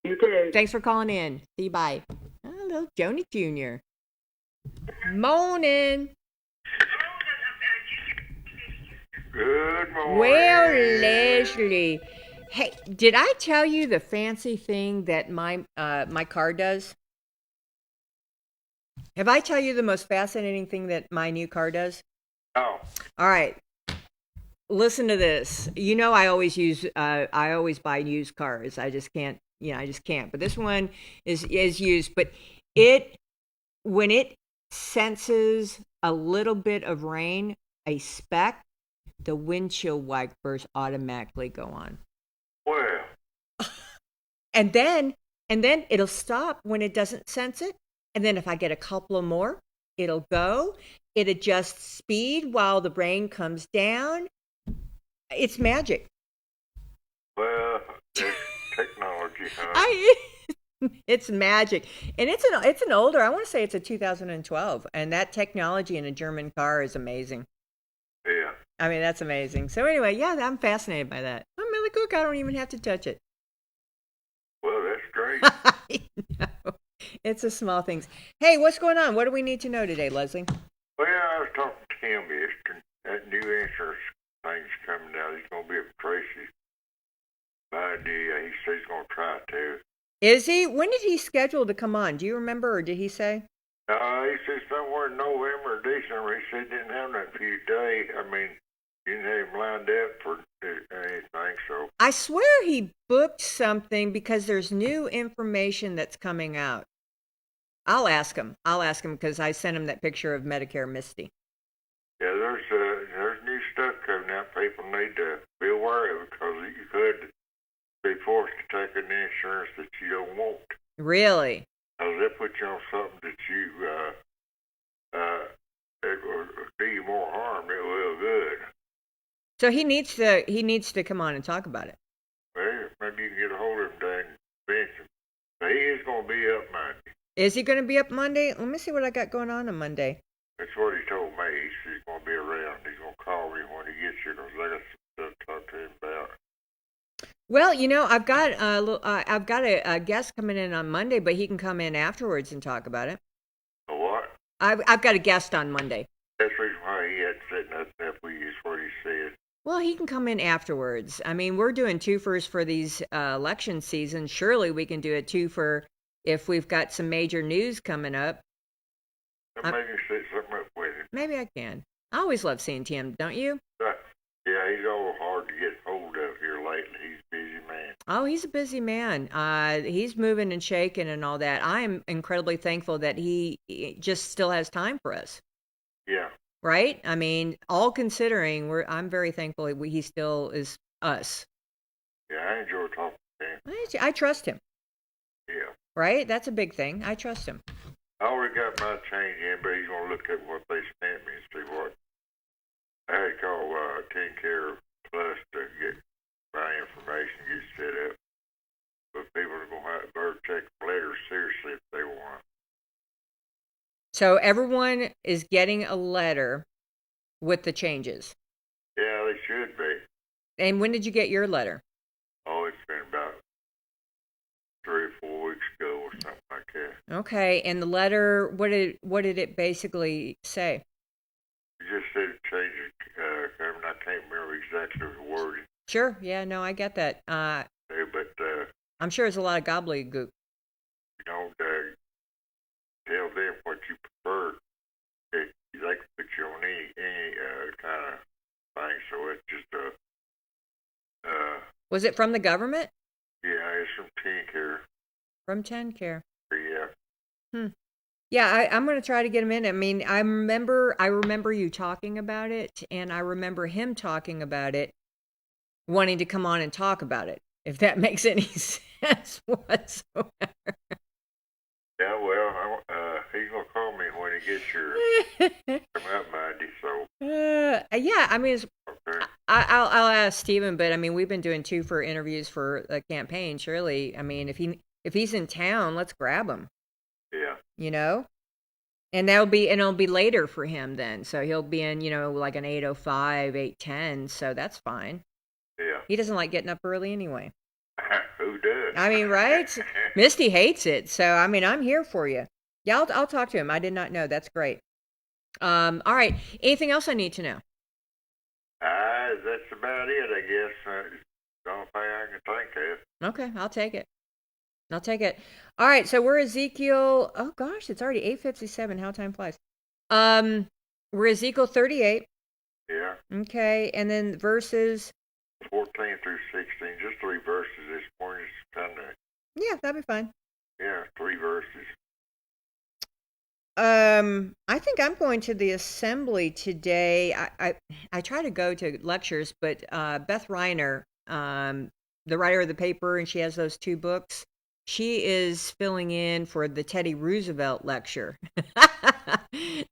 You too. Thanks for calling in. See you. Bye. Oh, little Joni Jr. Morning. Good morning. Well, Leslie. Hey, did I tell you the fancy thing that my car does? Have I tell you the most fascinating thing that my new car does? Oh. All right. Listen to this. You know, I always buy used cars. I just can't. But this one is used. But when it senses a little bit of rain, a speck, the windshield wipers automatically go on. Well. And then it'll stop when it doesn't sense it. And then if I get a couple of more, it'll go. It adjusts speed while the rain comes down. It's magic. Well, it's technology, huh? It's magic. And it's an older, I want to say it's a 2012. And that technology in a German car is amazing. Yeah. I mean, that's amazing. So anyway, yeah, I'm fascinated by that. I'm Millie Cook. I don't even have to touch it. Well, that's great. I know. It's the small things. Hey, what's going on? What do we need to know today, Leslie? Well, I was talking to Tim yesterday. That new insurance thing's coming out. He's going to be at Tracy's by the, he says he's going to try to. Is he? When did he schedule to come on? Do you remember, or did he say? He said somewhere in November or December. He said he didn't have nothing for you today. I mean, you didn't have him lined up for anything, so. I swear he booked something because there's new information that's coming out. I'll ask him because I sent him that picture of Medicare Misty. Yeah, there's new stuff coming out. People need to be aware of it because you could be forced to take an insurance that you don't want. Really? Because they put you on something that you, it will do you more harm than it will good. So he needs to come on and talk about it. Well, maybe you can get a hold of him down in Benson. But he is going to be up Monday. Is he going to be up Monday? Let me see what I got going on Monday. That's what he told me. He said he's going to be around. He's going to call me when he gets here because I got some stuff to talk to him about. Well, I've got a guest coming in on Monday, but he can come in afterwards and talk about it. A what? I've got a guest on Monday. That's the reason why he had set nothing up with you, is what he said. Well, he can come in afterwards. I mean, we're doing twofers for these election season. Surely we can do a twofer if we've got some major news coming up. Maybe set something up with him. Maybe I can. I always love seeing Tim, don't you? Yeah, he's all hard to get hold of here lately. He's a busy man. Oh, he's a busy man. He's moving and shaking and all that. I am incredibly thankful that he just still has time for us. Yeah. Right? I mean, all considering, I'm very thankful he still is us. Yeah, I enjoy talking to him. I trust him. Yeah. Right? That's a big thing. I trust him. I already got my change in, but he's going to look at what they sent me and see what. I had to call 10 Care Plus to get my information, get set up. But people are going to have to take letters seriously if they want. So everyone is getting a letter with the changes. Yeah, they should be. And when did you get your letter? Oh, it's been about 3 or 4 weeks ago or something like that. Okay, and the letter, what did it basically say? It just said it changed it. I can't remember exactly the wording. Sure, yeah, no, I get that. But I'm sure it's a lot of gobbledygook. You don't tell them what you prefer. They can put you on any kind of thing. So it's just Was it from the government? Yeah, it's from 10 Care. From 10 Care. Yeah. Yeah, I'm going to try to get him in. I mean, I remember you talking about it, and I remember him talking about it, wanting to come on and talk about it, if that makes any sense whatsoever. Yeah, well, he's going to call me when he gets here. Come out Monday, so. Yeah, I mean, okay. I'll ask Stephen, but I mean, we've been doing 2 for interviews for the campaign. Surely, I mean, if he's in town, let's grab him. Yeah. And it'll be later for him then. So he'll be in, like an 8:05, 8:10. So that's fine. Yeah. He doesn't like getting up early anyway. Who does? I mean, right? Misty hates it. So, I mean, I'm here for you. Yeah, I'll talk to him. I did not know. That's great. All right. Anything else I need to know? That's about it, I guess. The only thing I can think of. Okay, I'll take it. All right, so we're Ezekiel. Oh gosh, it's already 8:57. How time flies. We're Ezekiel 38. Yeah. Okay, and then verses 14 through 16, just 3 verses this morning. Kind of. Yeah, that'd be fine. Yeah, 3 verses. I think I'm going to the assembly today. I try to go to lectures, but Beth Reiner, the writer of the paper, and she has those 2 books. She is filling in for the Teddy Roosevelt lecture.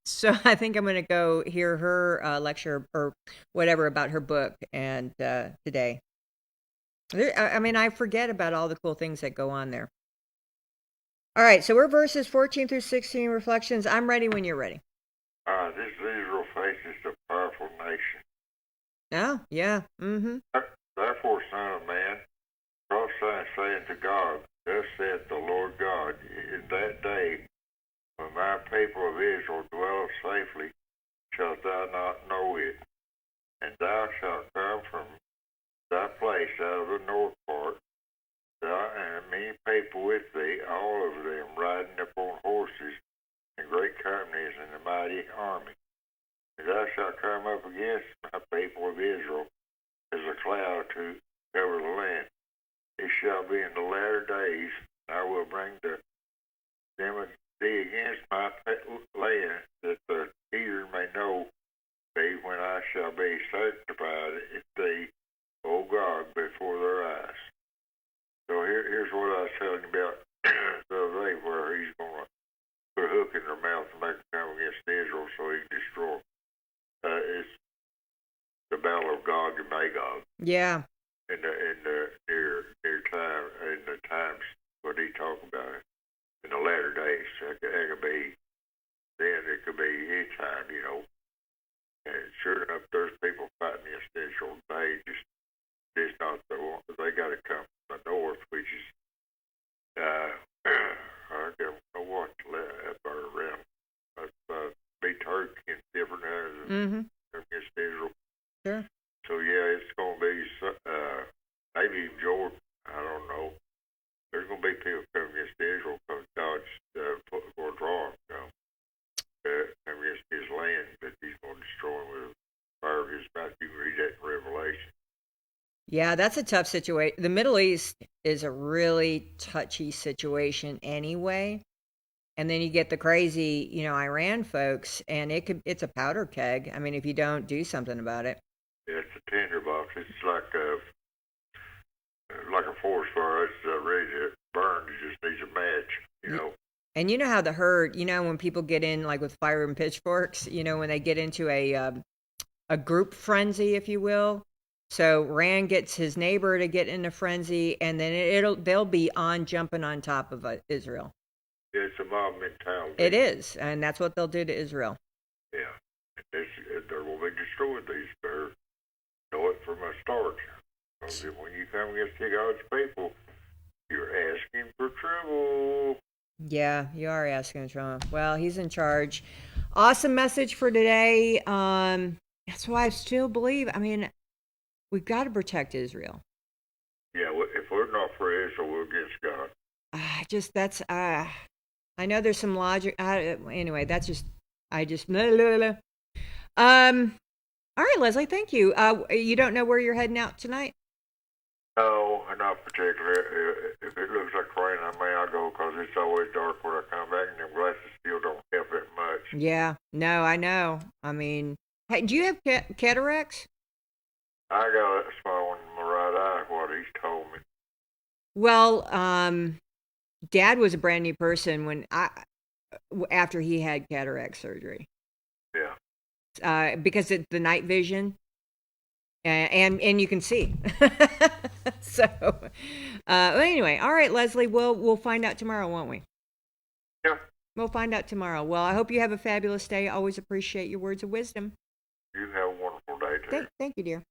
So I think I'm going to go hear her lecture or whatever about her book and today. I mean, I forget about all the cool things that go on there. All right, so we're verses 14 through 16 reflections. I'm ready when you're ready. This Israel faces a powerful nation. Oh, yeah. Mm-hmm. Therefore, son of man, prophesy saying to God, thus saith the Lord God, in that day when my people of Israel dwelleth safely, shalt thou not know it. And thou shalt come from thy place out of the north part, thou and many people with thee, all of them riding upon horses, and great companies and a mighty army. And thou shalt come up against my people of Israel as a cloud to cover the land. It shall be in the latter days, I will bring them thee against my land, that the heathen may know thee when I shall be sanctified in thee, O God, before their eyes. So here's what I was telling you about the other day, where he's going to put a hook in their mouth and make them come against Israel so he can destroy them. It's the battle of Gog and Magog. Yeah. In the near time, in the times what he talked about it, in the latter days, it could be then, it could be any time, you know. And sure enough, there's people fighting against Israel. It's not the one. They got to come from the north, which is I don't know what that part around. Be Turkey and different others against Israel. Sure. So yeah, it's going to be maybe Jordan. I don't know. There's going to be people coming against Israel because God's going to draw them. Come against his land that he's going to destroy with the fire of his mouth. You can read that in Revelation. Yeah, that's a tough situation. The Middle East is a really touchy situation anyway. And then you get the crazy, Iran folks, and it's a powder keg. I mean, if you don't do something about it. Yeah, it's a tinderbox. It's like a forest fire. It's ready to burn. It just needs a match, you know. And you know how the herd, when people get in like with fire and pitchforks, when they get into a group frenzy, if you will. So Rand gets his neighbor to get in a frenzy, and then they'll be jumping on top of Israel. Yeah, it's a mob mentality. It is, and that's what they'll do to Israel. Yeah, they're going to be destroyed. These better know it from a start. Because when you come against God's people, you're asking for trouble. Yeah, you are asking for trouble. Well, he's in charge. Awesome message for today. That's why I still believe. I mean, we've got to protect Israel. Yeah, if we're not for Israel, we're against God. I know there's some logic. Anyway, that's just. Blah, blah, blah. All right, Leslie, thank you. You don't know where you're heading out tonight? No, not particularly. If it looks like rain, I may not go because it's always dark when I come back, and them glasses still don't help it much. Yeah, no, I know. I mean, hey, do you have cataracts? I got a small one in my right eye, what he's told me. Well, Dad was a brand new person after he had cataract surgery. Yeah. Because it's the night vision, and you can see. So, anyway, all right, Leslie, we'll find out tomorrow, won't we? Yeah. We'll find out tomorrow. Well, I hope you have a fabulous day. I always appreciate your words of wisdom. You have a wonderful day, too. Thank you, dear.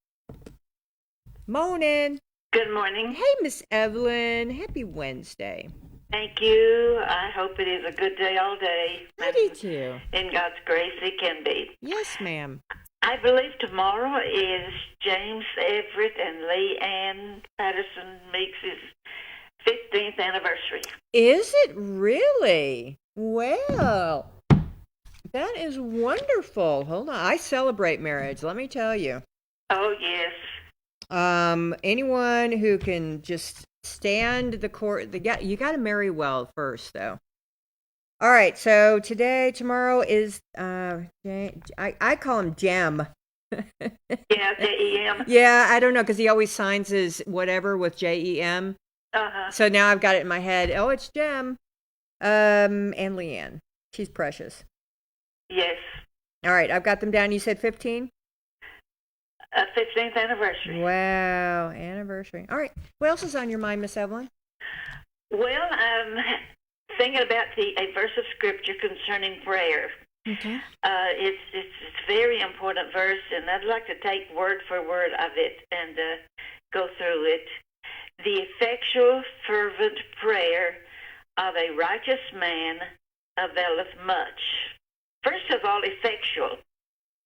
Morning. Good morning. Hey, Miss Evelyn. Happy Wednesday. Thank you. I hope it is a good day all day. I do too. In God's grace, it can be. Yes, ma'am. I believe tomorrow is James Everett and Leigh Ann Patterson Meeks' 15th anniversary. Is it really? Well, that is wonderful. Hold on. I celebrate marriage, let me tell you. Oh, yes. Anyone who can just stand the court, you got to marry well first, though. All right, so tomorrow is, I call him Jem. Yeah, Jem. Yeah, I don't know, because he always signs his whatever with Jem. Uh-huh. So now I've got it in my head. Oh, it's Jem. And Leanne. She's precious. Yes. All right, I've got them down. You said 15? 15th anniversary. Wow, anniversary. All right. What else is on your mind, Miss Evelyn? Well, I'm thinking about a verse of scripture concerning prayer. Okay. It's a very important verse, and I'd like to take word for word of it and go through it. The effectual, fervent prayer of a righteous man availeth much. First of all, effectual,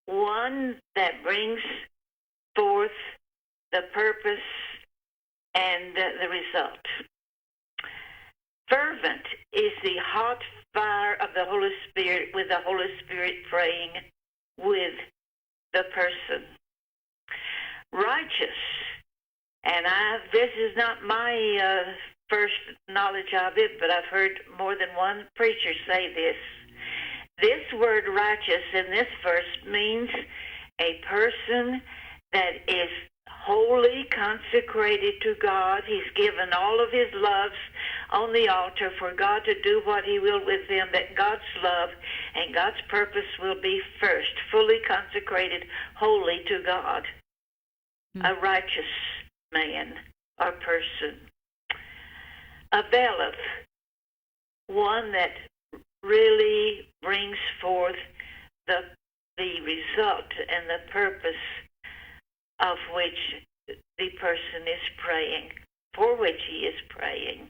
one that brings forth the purpose and the result. Fervent is the hot fire of the Holy Spirit, with the Holy Spirit praying with the person. Righteous, and this is not my first knowledge of it, but I've heard more than one preacher say this. This word righteous in this verse means a person that is wholly consecrated to God. He's given all of his loves on the altar for God to do what he will with them, that God's love and God's purpose will be first, fully consecrated, wholly to God. A righteous man or person. Availeth, one that really brings forth the result and the purpose of which the person is praying, for which he is praying.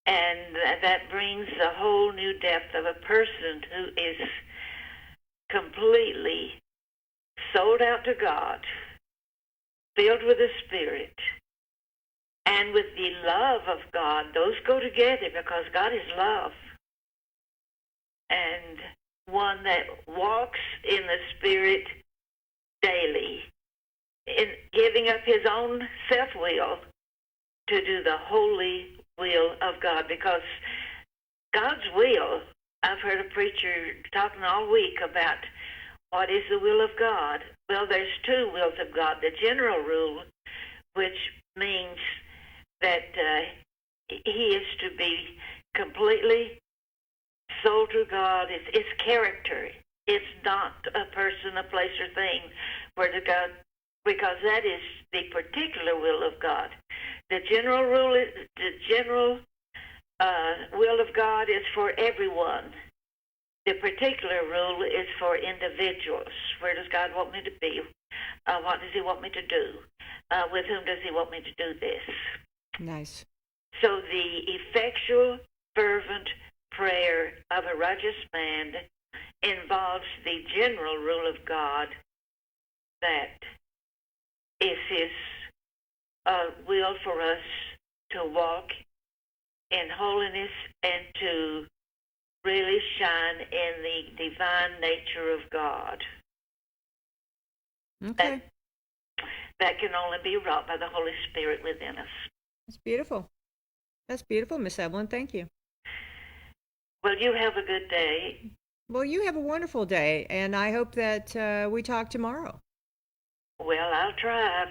And that brings a whole new depth of a person who is completely sold out to God, filled with the Spirit, and with the love of God. Those go together because God is love. And one that walks in the Spirit daily, in giving up his own self-will to do the holy will of God, because God's will, I've heard a preacher talking all week about what is the will of God. Well, there's two wills of God. The general rule, which means that he is to be completely sold to God. It's character. It's not a person, a place, or thing where to God, because that is the particular will of God. The general rule, the general will of God is for everyone. The particular rule is for individuals. Where does God want me to be? What does he want me to do? With whom does he want me to do this? Nice. So the effectual, fervent prayer of a righteous man involves the general rule of God, that is his will for us to walk in holiness and to really shine in the divine nature of God. Okay. That can only be wrought by the Holy Spirit within us. That's beautiful. That's beautiful, Miss Evelyn. Thank you. Well, you have a good day. Well, you have a wonderful day, and I hope that we talk tomorrow. Well, I'll try.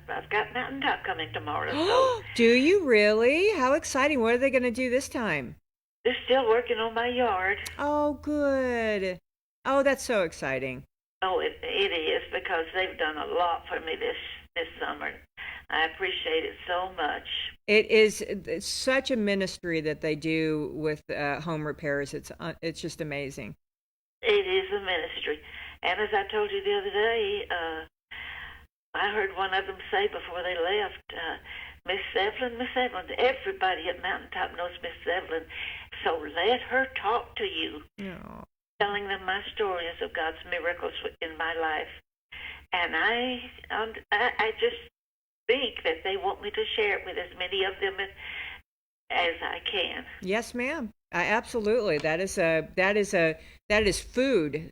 I've got Mountaintop coming tomorrow. So Do you really? How exciting. What are they going to do this time? they're still working on my yard. Oh, good. Oh, that's so exciting. Oh, it is, because they've done a lot for me this summer. I appreciate it so much. It's such a ministry that they do with home repairs. It's just amazing. It is a ministry. And as I told you the other day, I heard one of them say before they left, Miss Evelyn, everybody at Mountaintop knows Miss Evelyn, so let her talk to you. No. Telling them my stories of God's miracles in my life. And I just think that they want me to share it with as many of them as I can. Yes, ma'am. Absolutely. That is food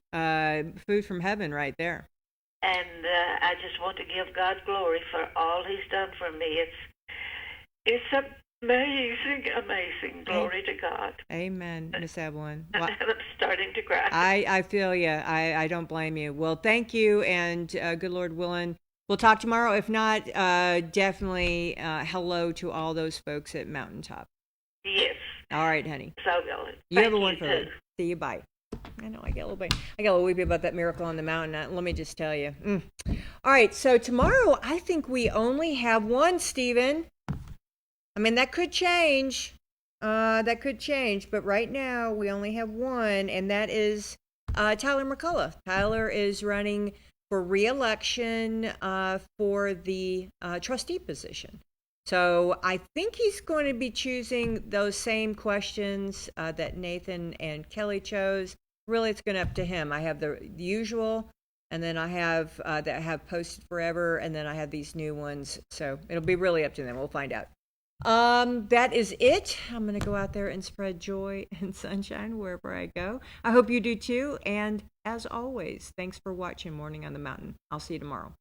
from heaven right there. And I just want to give God glory for all he's done for me. It's amazing. Glory to God. Amen, Miss Evelyn. Well, I'm starting to cry. I feel you. I don't blame you. Well, thank you, and good Lord willing, we'll talk tomorrow. If not, definitely hello to all those folks at Mountaintop. Yes. All right, honey. So good. You have a wonderful day. See you. Bye. I know I get a little weepy about that miracle on the mountain. Let me just tell you. All right, so tomorrow I think we only have one, Stephen. I mean, that could change. That could change, but right now we only have one, and that is Tyler McCullough. Tyler is running for re-election for the trustee position. So I think he's going to be choosing those same questions that Nathan and Kelly chose. Really, it's going to be up to him. I have the usual, and then I have that I have posted forever, and then I have these new ones. So it'll be really up to them. We'll find out. That is it. I'm going to go out there and spread joy and sunshine wherever I go. I hope you do too. And as always, thanks for watching Morning on the Mountain. I'll see you tomorrow.